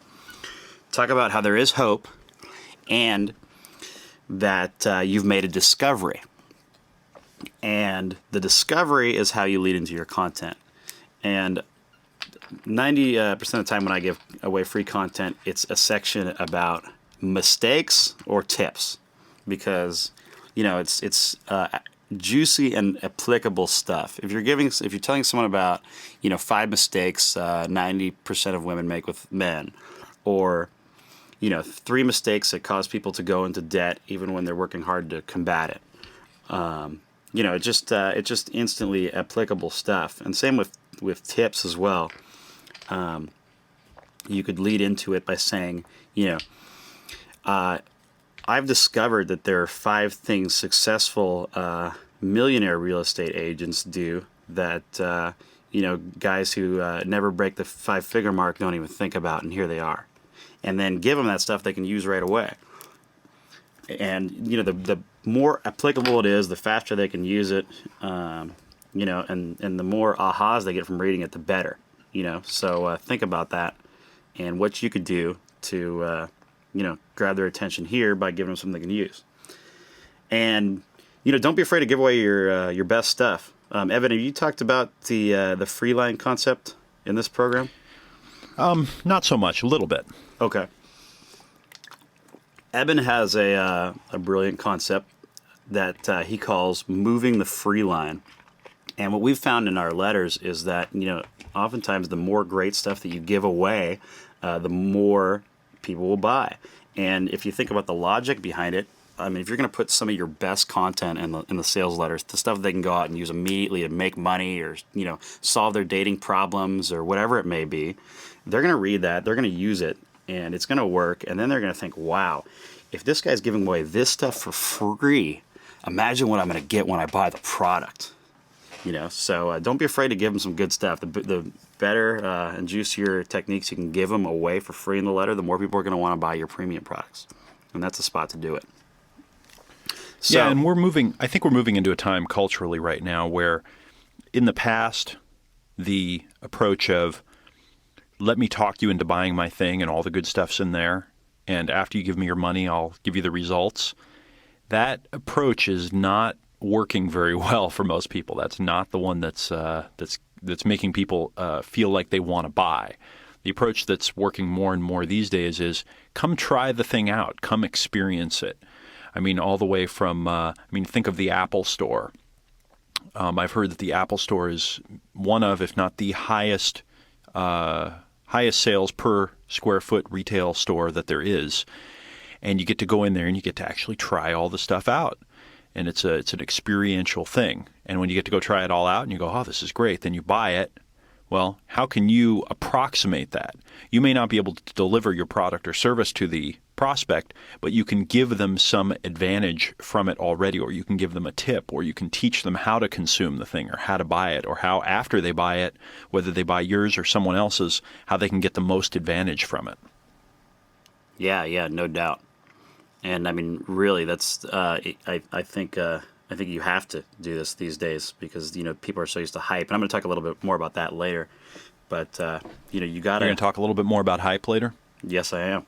Talk about how there is hope and that you've made a discovery. And the discovery is how you lead into your content. And 90% of the time when I give away free content, it's a section about mistakes or tips, because it's juicy and applicable stuff. If you're telling someone about 5 mistakes 90% of women make with men, or 3 mistakes that cause people to go into debt even when they're working hard to combat it. It's just instantly applicable stuff. And same with tips as well. You could lead into it by saying, I've discovered that there are 5 things successful millionaire real estate agents do that guys who never break the 5-figure mark don't even think about, and here they are. And then give them that stuff they can use right away. And the more applicable it is, the faster they can use it. And the more ahas they get from reading it, the better. So think about that and what you could do to grab their attention here by giving them something they can use. And don't be afraid to give away your best stuff. Evan, have you talked about the free line concept in this program? Not so much, a little bit. Okay. Eben has a brilliant concept that he calls moving the free line. And what we've found in our letters is that, oftentimes the more great stuff that you give away, the more people will buy. And if you think about the logic behind it, I mean, if you're going to put some of your best content in the sales letters, the stuff they can go out and use immediately to make money or, solve their dating problems or whatever it may be, they're going to read that, they're going to use it, and it's going to work. And then they're going to think, wow, if this guy's giving away this stuff for free, imagine what I'm going to get when I buy the product. So don't be afraid to give them some good stuff. The better and juicier techniques you can give them away for free in the letter, the more people are going to want to buy your premium products. And that's the spot to do it. So, yeah, and I think we're moving into a time culturally right now where in the past, the approach of let me talk you into buying my thing and all the good stuff's in there, and after you give me your money, I'll give you the results. That approach is not working very well for most people. That's not the one that's making people feel like they want to buy. The approach that's working more and more these days is come try the thing out, come experience it. I mean, all the way from think of the Apple Store. I've heard that the Apple Store is one of, if not the highest sales per square foot retail store that there is. And you get to go in there and you get to actually try all the stuff out. And it's an experiential thing. And when you get to go try it all out and you go, oh, this is great, then you buy it. Well, how can you approximate that? You may not be able to deliver your product or service to the prospect, but you can give them some advantage from it already, or you can give them a tip, or you can teach them how to consume the thing or how to buy it, or how after they buy it, whether they buy yours or someone else's, how they can get the most advantage from it. Yeah, no doubt. And I mean, really, that's I think you have to do this these days because people are so used to hype. And I'm going to talk a little bit more about that later. But you got to. You're going to talk a little bit more about hype later. Yes, I am.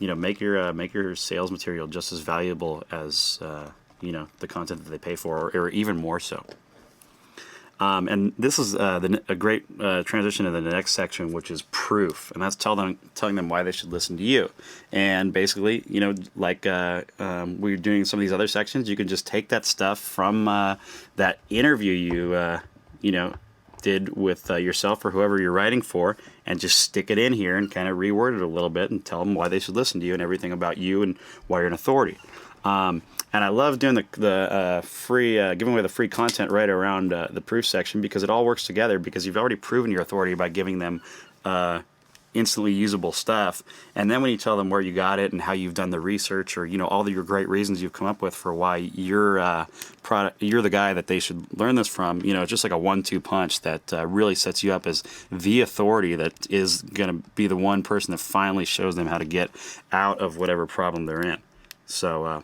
Make your sales material just as valuable as the content that they pay for, or even more so. And this is a great transition to the next section, which is proof, and that's telling them why they should listen to you. And basically, like we're doing some of these other sections, you can just take that stuff from that interview you did with yourself or whoever you're writing for, and just stick it in here and kind of reword it a little bit and tell them why they should listen to you and everything about you and why you're an authority. And I love doing the free, giving away the free content right around the proof section because it all works together because you've already proven your authority by giving them instantly usable stuff. And then when you tell them where you got it and how you've done the research or, all your great reasons you've come up with for why you're the guy that they should learn this from, it's just like a 1-2 punch that really sets you up as the authority that is going to be the one person that finally shows them how to get out of whatever problem they're in. So,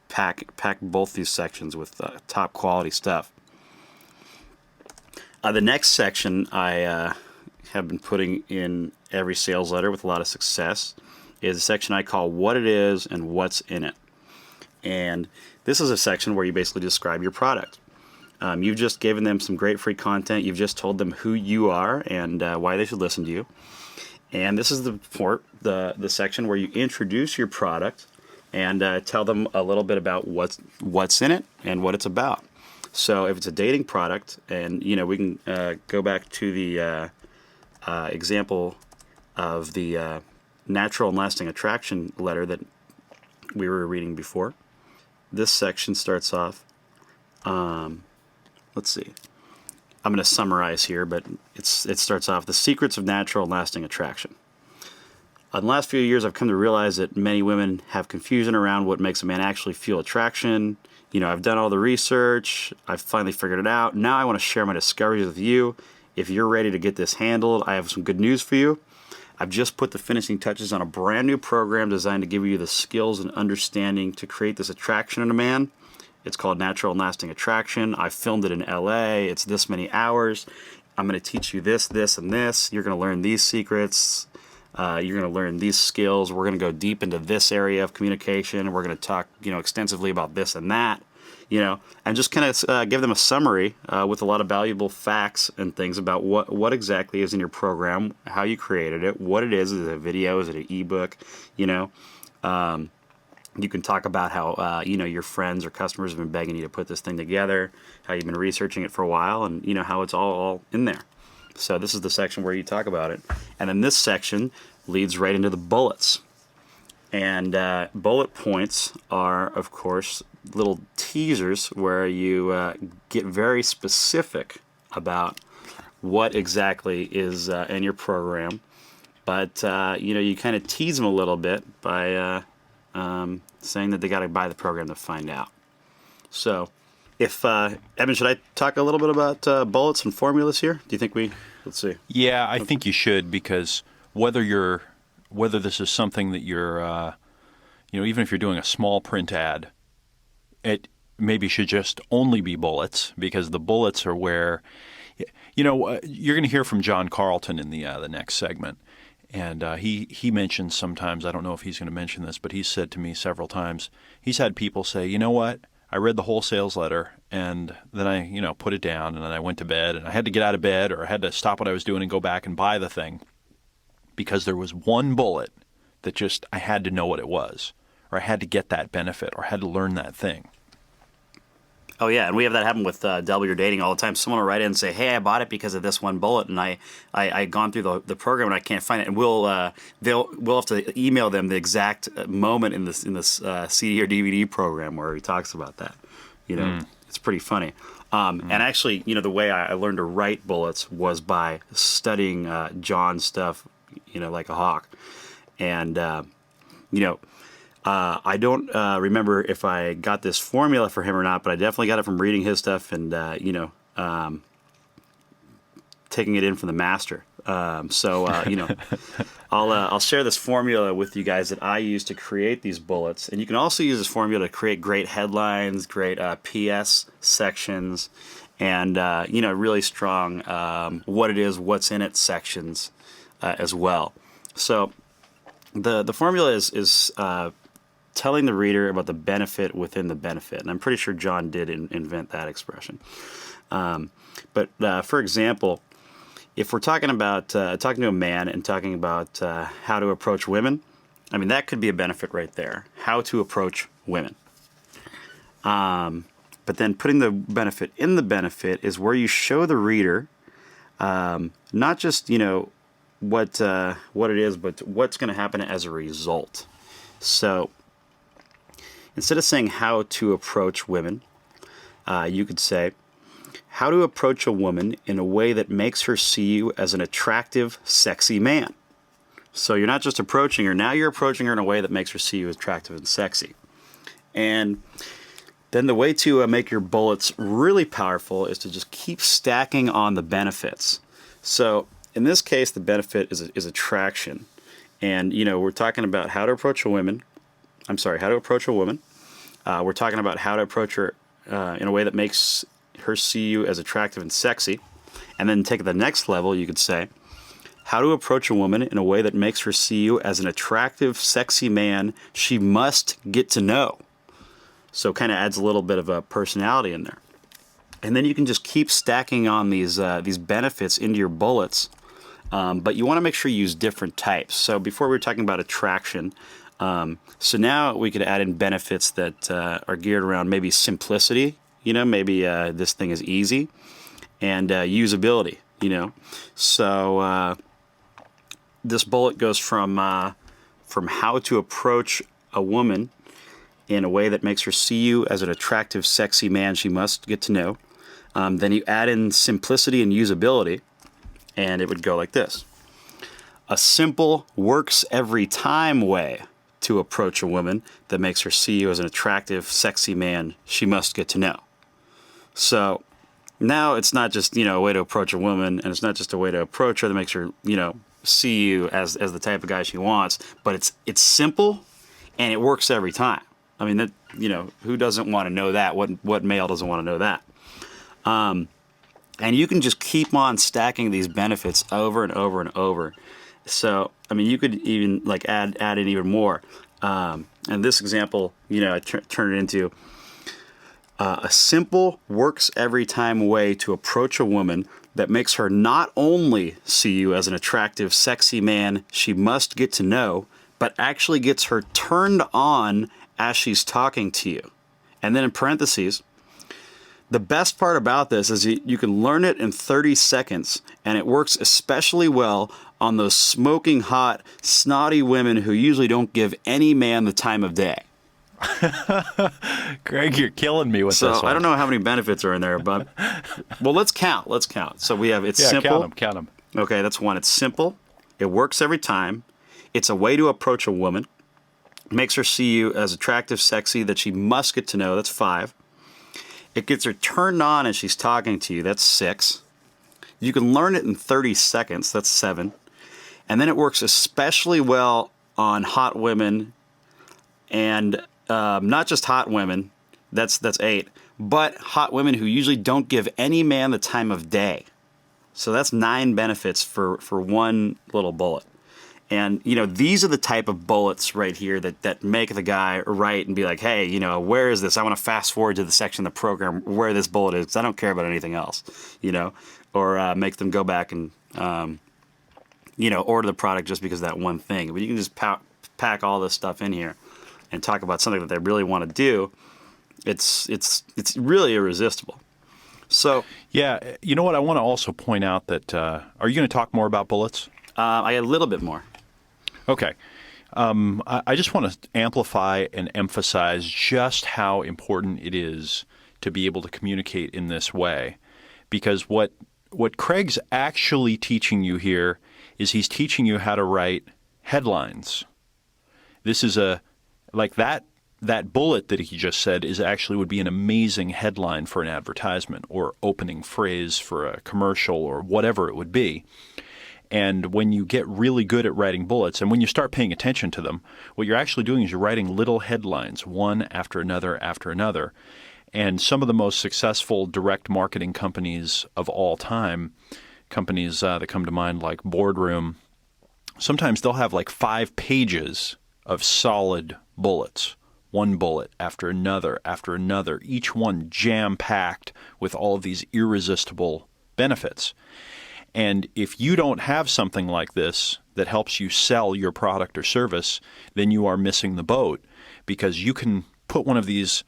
pack both these sections with top quality stuff. The next section I have been putting in every sales letter with a lot of success is a section I call What It Is and What's in It. And this is a section where you basically describe your product. You've just given them some great free content. You've just told them who you are and why they should listen to you. And this is the section where you introduce your product and tell them a little bit about what's in it and what it's about. So if it's a dating product, and we can go back to the example of the natural and lasting attraction letter that we were reading before. This section starts off. Let's see. I'm going to summarize here, but it starts off, the secrets of natural and lasting attraction. In the last few years, I've come to realize that many women have confusion around what makes a man actually feel attraction. I've done all the research. I've finally figured it out. Now I want to share my discoveries with you. If you're ready to get this handled, I have some good news for you. I've just put the finishing touches on a brand new program designed to give you the skills and understanding to create this attraction in a man. It's called Natural and Lasting Attraction. I filmed it in LA. It's this many hours. I'm going to teach you this, this, and this. You're going to learn these secrets. You're going to learn these skills. We're going to go deep into this area of communication. We're going to talk, extensively about this and that, and just kind of give them a summary with a lot of valuable facts and things about what exactly is in your program, how you created it, what it is it a video, is it an ebook, You can talk about how, your friends or customers have been begging you to put this thing together, how you've been researching it for a while, and, how it's all in there. So this is the section where you talk about it. And then this section leads right into the bullets. And bullet points are, of course, little teasers where you get very specific about what exactly is in your program. But, you kind of tease them a little bit by saying that they got to buy the program to find out. So, if Evan, should I talk a little bit about bullets and formulas here? Do you think let's see? Yeah, I think you should, because whether this is something that you're, even if you're doing a small print ad, it maybe should just only be bullets, because the bullets are where, you're going to hear from John Carlton in the next segment. And he mentions sometimes, I don't know if he's going to mention this, but he's said to me several times, he's had people say, you know what, I read the whole sales letter, and then I, put it down, and then I went to bed, and I had to get out of bed, or I had to stop what I was doing and go back and buy the thing, because there was one bullet that just, I had to know what it was, or I had to get that benefit, or I had to learn that thing. Oh, yeah, and we have that happen with Double Your Dating all the time. Someone will write in and say, hey, I bought it because of this one bullet, and I gone through the program and I can't find it. And we'll have to email them the exact moment in this CD or DVD program where he talks about that. It's pretty funny. And actually, the way I learned to write bullets was by studying John's stuff, like a hawk. And, I don't remember if I got this formula for him or not, but I definitely got it from reading his stuff and, taking it in from the master. I'll share this formula with you guys that I use to create these bullets. And you can also use this formula to create great headlines, great PS sections, and, really strong what it is, what's in it sections as well. So the formula is telling the reader about the benefit within the benefit. And I'm pretty sure John did invent that expression. But for example, if we're talking about talking to a man and talking about how to approach women, I mean, that could be a benefit right there. How to approach women. But then putting the benefit in the benefit is where you show the reader not just, what it is, but what's going to happen as a result. So instead of saying how to approach women, you could say how to approach a woman in a way that makes her see you as an attractive, sexy man. So you're not just approaching her, now you're approaching her in a way that makes her see you as attractive and sexy. And then the way to make your bullets really powerful is to just keep stacking on the benefits. So in this case, the benefit is attraction. And, we're talking about how to approach a woman. How to approach a woman. We're talking about how to approach her in a way that makes her see you as attractive and sexy. And then take it the next level, you could say, how to approach a woman in a way that makes her see you as an attractive, sexy man she must get to know. So kind of adds a little bit of a personality in there. And then you can just keep stacking on these benefits into your bullets. But you want to make sure you use different types. So before we were talking about attraction. So now we could add in benefits that are geared around maybe simplicity. Maybe this thing is easy. And usability, So this bullet goes from how to approach a woman in a way that makes her see you as an attractive, sexy man she must get to know. Then you add in simplicity and usability, and it would go like this. A simple, works every time way to approach a woman that makes her see you as an attractive, sexy man she must get to know. So now it's not just, a way to approach a woman, and it's not just a way to approach her that makes her, see you as the type of guy she wants, but it's simple and it works every time. I mean, that, who doesn't want to know that? What male doesn't want to know that? And you can just keep on stacking these benefits over and over and over. So, I mean, you could even like add in even more. And this example, I turn it into a simple, works every time way to approach a woman that makes her not only see you as an attractive, sexy man she must get to know, but actually gets her turned on as she's talking to you. And then in parentheses, the best part about this is you can learn it in 30 seconds, and it works especially well on those smoking hot, snotty women who usually don't give any man the time of day. Greg, you're killing me with this one. So I don't know how many benefits are in there, but well, let's count. So we have simple. Count them. Okay, that's one. It's simple. It works every time. It's a way to approach a woman. Makes her see you as attractive, sexy that she must get to know. That's 5. It gets her turned on as she's talking to you. That's 6. You can learn it in 30 seconds. That's 7. And then it works especially well on hot women, and not just hot women. That's 8. But hot women who usually don't give any man the time of day. So that's 9 benefits for one little bullet. And, these are the type of bullets right here that make the guy write and be like, hey, where is this? I want to fast forward to the section of the program where this bullet is, because I don't care about anything else, or make them go back and, order the product just because of that one thing. But you can just pack all this stuff in here and talk about something that they really want to do. It's really irresistible. So yeah, you know what? I want to also point out that are you going to talk more about bullets? I got a little bit more. Okay. I just want to amplify and emphasize just how important it is to be able to communicate in this way, because what Craig's actually teaching you here is he's teaching you how to write headlines. This is that bullet that he just said would be an amazing headline for an advertisement or opening phrase for a commercial or whatever it would be. And when you get really good at writing bullets, and when you start paying attention to them, what you're actually doing is you're writing little headlines, one after another after another. And some of the most successful direct marketing companies of all time, companies that come to mind like Boardroom, sometimes they'll have like 5 pages of solid bullets, one bullet after another, each one jam-packed with all of these irresistible benefits. And if you don't have something like this that helps you sell your product or service, then you are missing the boat, because you can put one of these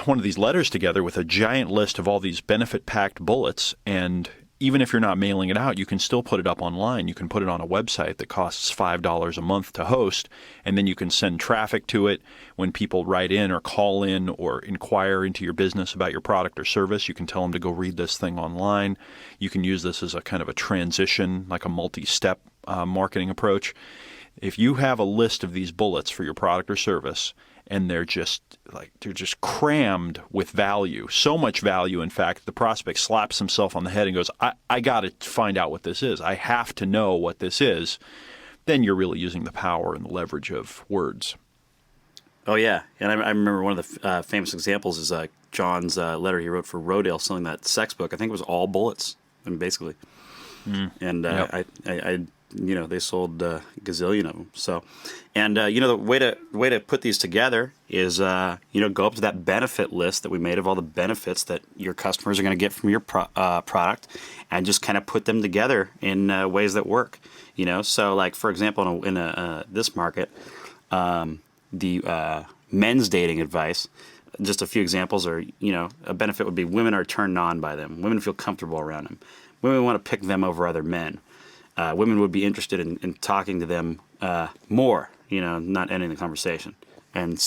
letters together with a giant list of all these benefit-packed bullets, and even if you're not mailing it out, you can still put it up online. You can put it on a website that costs $5 a month to host, and then you can send traffic to it. When people write in or call in or inquire into your business about your product or service, you can tell them to go read this thing online. You can use this as a kind of a transition, like a multi-step marketing approach. If you have a list of these bullets for your product or service, and they're just crammed with value, so much value, in fact, the prospect slaps himself on the head and goes, I got to find out what this is. I have to know what this is. Then you're really using the power and the leverage of words. Oh, yeah. And I remember one of the famous examples is John's letter he wrote for Rodale selling that sex book. I think it was all bullets. and basically. And Yep. they sold a gazillion of them. So, and the way to put these together is go up to that benefit list that we made of all the benefits that your customers are going to get from your product, and just kind of put them together in ways that work. So like for example, in this market, the men's dating advice. Just a few examples are, a benefit would be women are turned on by them. Women feel comfortable around them. Women want to pick them over other men. Women would be interested in talking to them more, not ending the conversation. And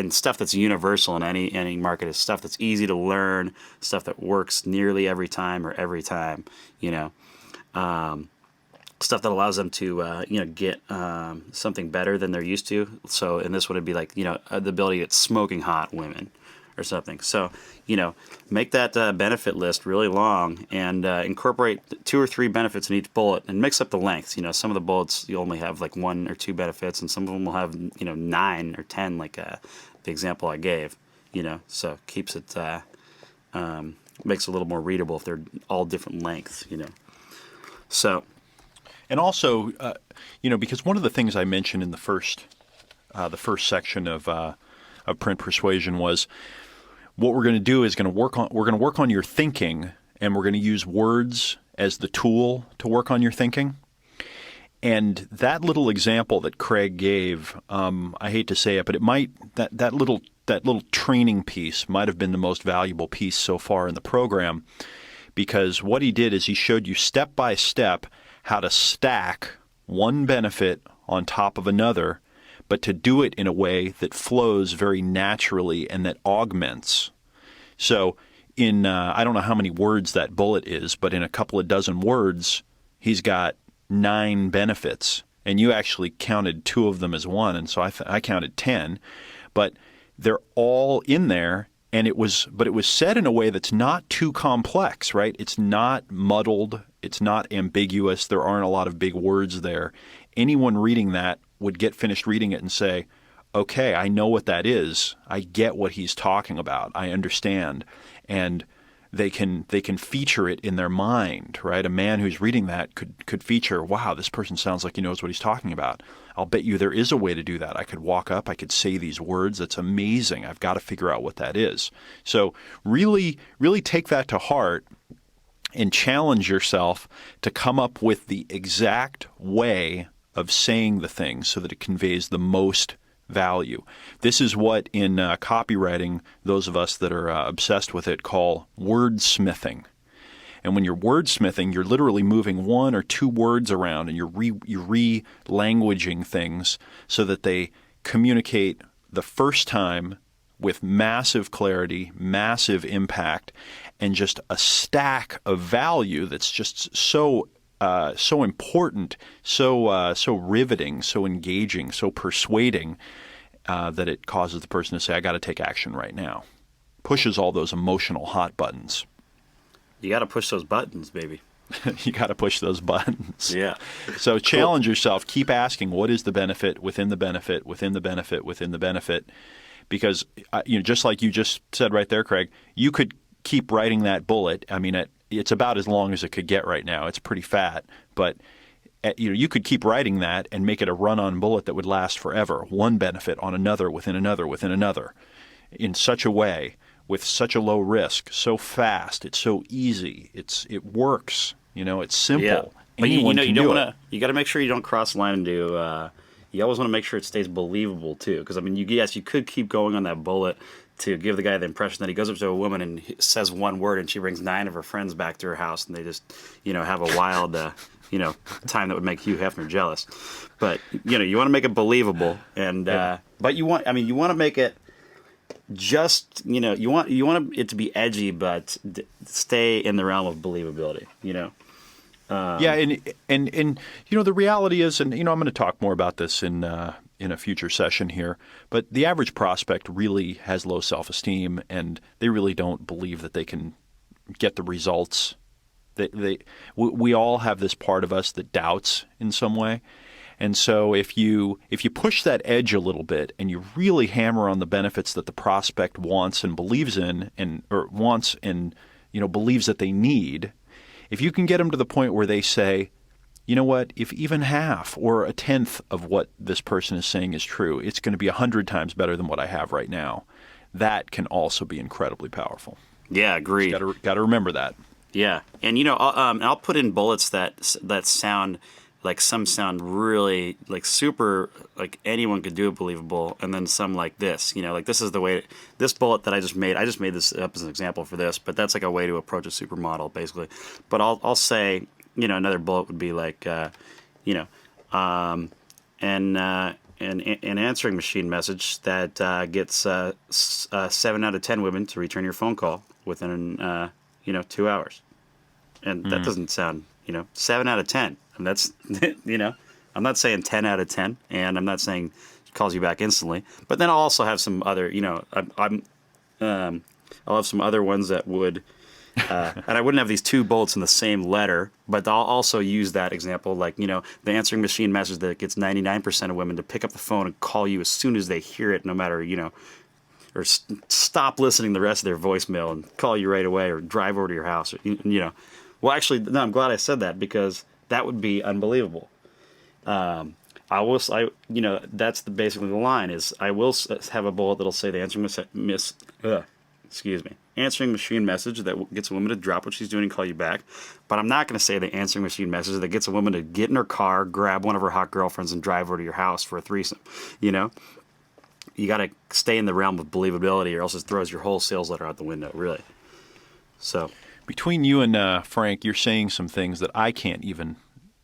stuff that's universal in any market is stuff that's easy to learn, stuff that works nearly every time or every time, stuff that allows them to, get something better than they're used to. So, and this would be like, the ability to get smoking hot women or something. So, make that benefit list really long and incorporate 2 or 3 benefits in each bullet and mix up the lengths. Some of the bullets you only have like 1 or 2 benefits, and some of them will have 9 or 10, like the example I gave. So keeps it makes it a little more readable if they're all different lengths. So. And also, because one of the things I mentioned in the first section of Print Persuasion was what we're going to do is we're going to work on your thinking, and we're going to use words as the tool to work on your thinking. And that little example that Craig gave, I hate to say it, but it might that little training piece might have been the most valuable piece so far in the program, because what he did is he showed you step by step how to stack one benefit on top of another, but to do it in a way that flows very naturally and that augments. So in, I don't know how many words that bullet is, but in a couple of dozen words, he's got 9 benefits. And you actually counted 2 of them as one, and so I counted 10. But they're all in there, and it was said in a way that's not too complex, right? It's not muddled. It's not ambiguous. There aren't a lot of big words there. Anyone reading that would get finished reading it and say, okay, I know what that is. I get what he's talking about. I understand. And they can feature it in their mind, right? A man who's reading that could feature, wow, this person sounds like he knows what he's talking about. I'll bet you there is a way to do that. I could walk up, I could say these words. That's amazing. I've got to figure out what that is. So really, really take that to heart and challenge yourself to come up with the exact way of saying the thing so that it conveys the most value. This is what in copywriting, those of us that are obsessed with it call wordsmithing. And when you're wordsmithing, you're literally moving 1 or 2 words around, and you're re-languaging things so that they communicate the first time with massive clarity, massive impact, and just a stack of value that's just so important, so riveting, so engaging, so persuading that it causes the person to say, I got to take action right now. Pushes all those emotional hot buttons. You got to push those buttons, baby. You got to push those buttons. Yeah. So challenge yourself. Keep asking, what is the benefit within the benefit, within the benefit, within the benefit? Because, just like you just said right there, Craig, you could keep writing that bullet. I mean, it's about as long as it could get right now. It's pretty fat. But, you could keep writing that and make it a run-on bullet that would last forever. One benefit on another, within another, within another, in such a way, with such a low risk, so fast, it's so easy, it works, it's simple. Yeah. But Anyone can do it. You got to make sure you don't cross the line and do. You always want to make sure it stays believable too, because I mean, you could keep going on that bullet to give the guy the impression that he goes up to a woman and he says one word and she brings 9 of her friends back to her house and they just, have a wild, time that would make Hugh Hefner jealous. But you want to make it believable, and but you want to make it. Just you want it to be edgy, but stay in the realm of believability. Yeah, and the reality is, and I'm going to talk more about this in a future session here. But the average prospect really has low self-esteem, and they really don't believe that they can get the results. We all have this part of us that doubts in some way. And so if you push that edge a little bit and you really hammer on the benefits that the prospect wants and believes in, or wants and believes that they need, If you can get them to the point where they say, you know what, if even half or a tenth of what this person is saying is true, it's going to be 100 times better than what I have right now. That can also be incredibly powerful. Yeah, agreed. Got to remember that. Yeah, and I'll put in bullets that sound like, some sound really like super, like anyone could do it believable, and then some like this. Like this is the way. This bullet that I just made this up as an example for this, but that's like a way to approach a supermodel basically. But I'll say, another bullet would be like, an answering machine message that gets 7 out of 10 women to return your phone call within 2 hours, and that doesn't sound 7 out of 10, and that's I'm not saying 10 out of 10, and I'm not saying it calls you back instantly, but then I'll also have some other I'll have some other ones that would. And I wouldn't have these two bullets in the same letter, but I'll also use that example, like, the answering machine message that gets 99% of women to pick up the phone and call you as soon as they hear it, no matter, or stop listening to the rest of their voicemail and call you right away, or drive over to your house, or, Well, actually, no, I'm glad I said that, because that would be unbelievable. That's basically the line is, I will have a bullet that'll say the answering machine message that gets a woman to drop what she's doing and call you back. But I'm not going to say the answering machine message that gets a woman to get in her car, grab one of her hot girlfriends, and drive over to your house for a threesome. You got to stay in the realm of believability, or else it throws your whole sales letter out the window, really. So, between you and Frank, you're saying some things that I can't even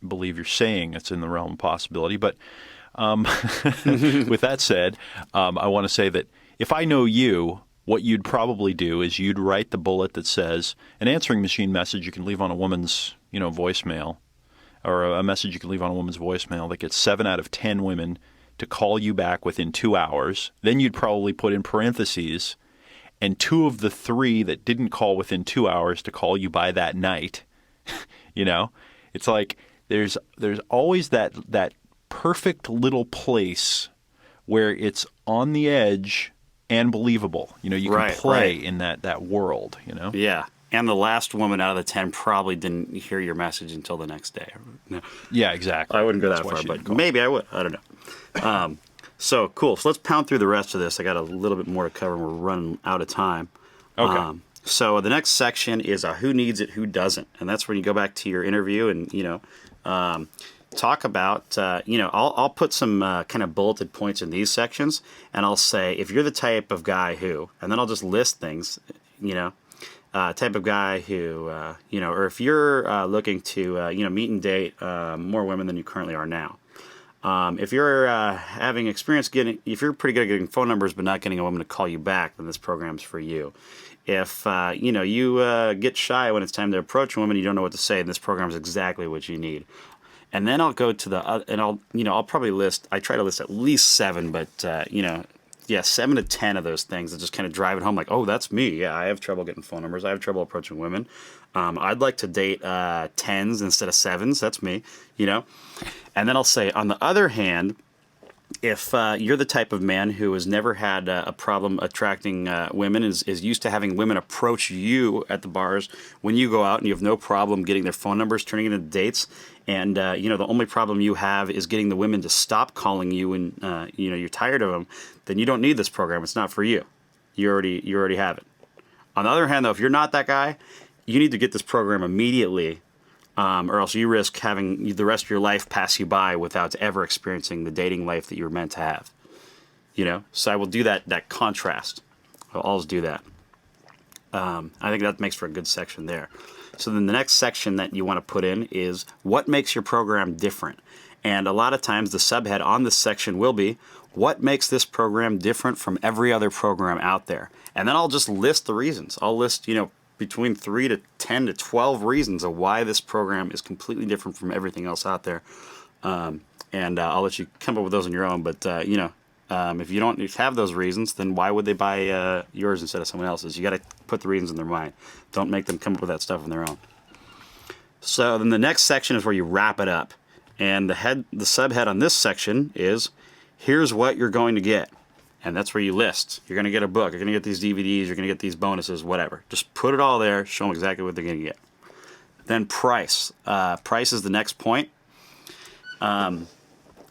believe you're saying. It's in the realm of possibility. But with that said, I want to say that if I know you, what you'd probably do is you'd write the bullet that says an answering machine message you can leave on a woman's, voicemail, or a message you can leave on a woman's voicemail that gets 7 out of 10 women to call you back within 2 hours. Then you'd probably put in parentheses, and 2 of the 3 that didn't call within 2 hours to call you by that night. It's like there's always that perfect little place where it's on the edge and believable. You can play in that world, Yeah. And the last woman out of the 10 probably didn't hear your message until the next day. No. Yeah, exactly. I wouldn't go that far, but maybe I would. I don't know. So, cool. So let's pound through the rest of this. I got a little bit more to cover, and we're running out of time. Okay. So the next section is who needs it, who doesn't. And that's when you go back to your interview and, talk about, I'll put some kind of bulleted points in these sections, and I'll say, if you're the type of guy who, and then I'll just list things, type of guy who, or if you're looking to, meet and date more women than you currently are now. If you're having experience if you're pretty good at getting phone numbers but not getting a woman to call you back, then this program's for you. If, you get shy when it's time to approach a woman, you don't know what to say, then this program's exactly what you need. And then I'll go to I'll probably I try to list at least 7, but, 7 to 10 of those things that just kind of drive it home, like, oh, that's me. Yeah, I have trouble getting phone numbers. I have trouble approaching women. I'd like to date 10s instead of 7s. That's me, And then I'll say, on the other hand, if you're the type of man who has never had a problem attracting women, is used to having women approach you at the bars when you go out, and you have no problem getting their phone numbers, turning into dates, and the only problem you have is getting the women to stop calling you when you're tired of them, then you don't need this program. It's not for you. You already have it. On the other hand, though, if you're not that guy, you need to get this program immediately, or else you risk having the rest of your life pass you by without ever experiencing the dating life that you were meant to have. So I will do that contrast. I'll always do that. I think that makes for a good section there. So then the next section that you want to put in is what makes your program different. And a lot of times the subhead on this section will be, what makes this program different from every other program out there? And then I'll just list the reasons. I'll list, between 3 to 10 to 12 reasons of why this program is completely different from everything else out there. And I'll let you come up with those on your own. But, if you don't have those reasons, then why would they buy yours instead of someone else's? You got to put the reasons in their mind. Don't make them come up with that stuff on their own. So then the next section is where you wrap it up. And the subhead on this section is, here's what you're going to get. And that's where you list. You're going to get a book. You're going to get these DVDs. You're going to get these bonuses, whatever. Just put it all there. Show them exactly what they're going to get. Then price. Price is the next point. When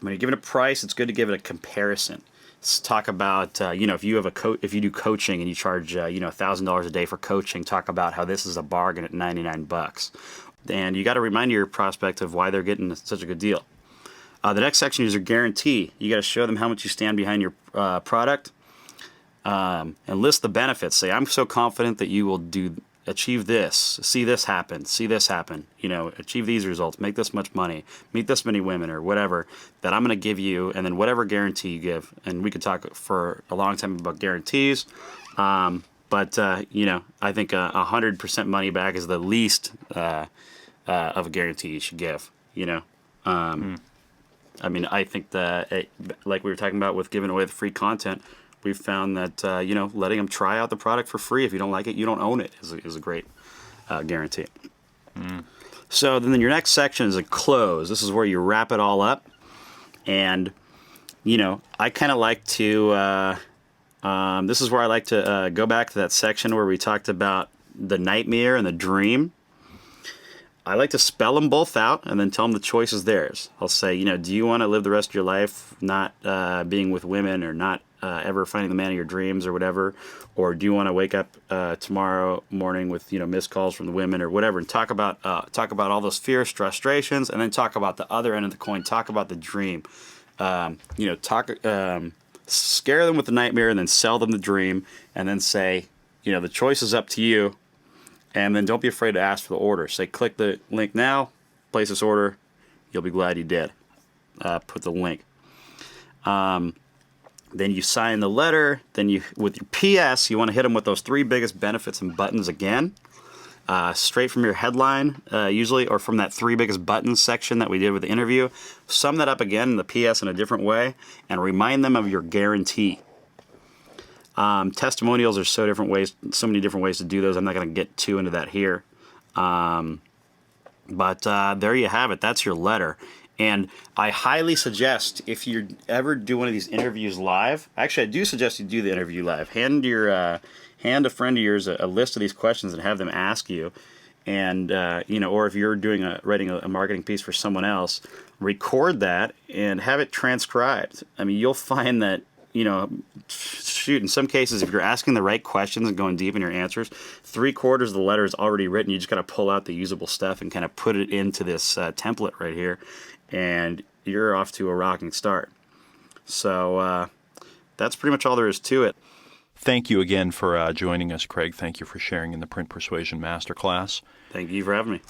you're giving a price, it's good to give it a comparison. Let's talk about, if you have if you do coaching and you charge, $1,000 a day for coaching, talk about how this is a bargain at $99. And you got to remind your prospect of why they're getting such a good deal. The next section is your guarantee. You got to show them how much you stand behind your product, and list the benefits. Say, I'm so confident that you will achieve this, see this happen, achieve these results, make this much money, meet this many women, or whatever, that I'm going to give you, and then whatever guarantee you give. And we could talk for a long time about guarantees, but I think 100% money back is the least of a guarantee you should give. I mean, I think that, like we were talking about with giving away the free content, we've found that, letting them try out the product for free, if you don't like it, you don't own it, is a great guarantee. So then your next section is a close. This is where you wrap it all up. And, I kind of like to, this is where I like to go back to that section where we talked about the nightmare and the dream. I like to spell them both out and then tell them the choice is theirs. I'll say, do you want to live the rest of your life not being with women, or not ever finding the man of your dreams, or whatever? Or do you want to wake up tomorrow morning with missed calls from the women, or whatever? And talk about all those fears, frustrations, and then talk about the other end of the coin. Talk about the dream. Scare them with the nightmare, and then sell them the dream, and then say, the choice is up to you. And then don't be afraid to ask for the order. Say, click the link now, place this order. You'll be glad you did. Put the link. Then you sign the letter. Then with your PS, you want to hit them with those 3 biggest benefits and buttons again. Straight from your headline, usually, or from that 3 biggest buttons section that we did with the interview. Sum that up again in the PS in a different way, and remind them of your guarantee. Testimonials are so many different ways to do those. I'm not going to get too into that here. But there you have it. That's your letter. And I highly suggest, if you ever do one of these interviews live, actually I do suggest you do the interview live. Hand a friend of yours a list of these questions and have them ask you. And, or if you're writing a marketing piece for someone else, record that and have it transcribed. I mean, you'll find that, in some cases, if you're asking the right questions and going deep in your answers, 3/4 of the letter is already written. You just got to pull out the usable stuff and kind of put it into this template right here, and you're off to a rocking start. So that's pretty much all there is to it. Thank you again for joining us, Craig. Thank you for sharing in the Print Persuasion Masterclass. Thank you for having me.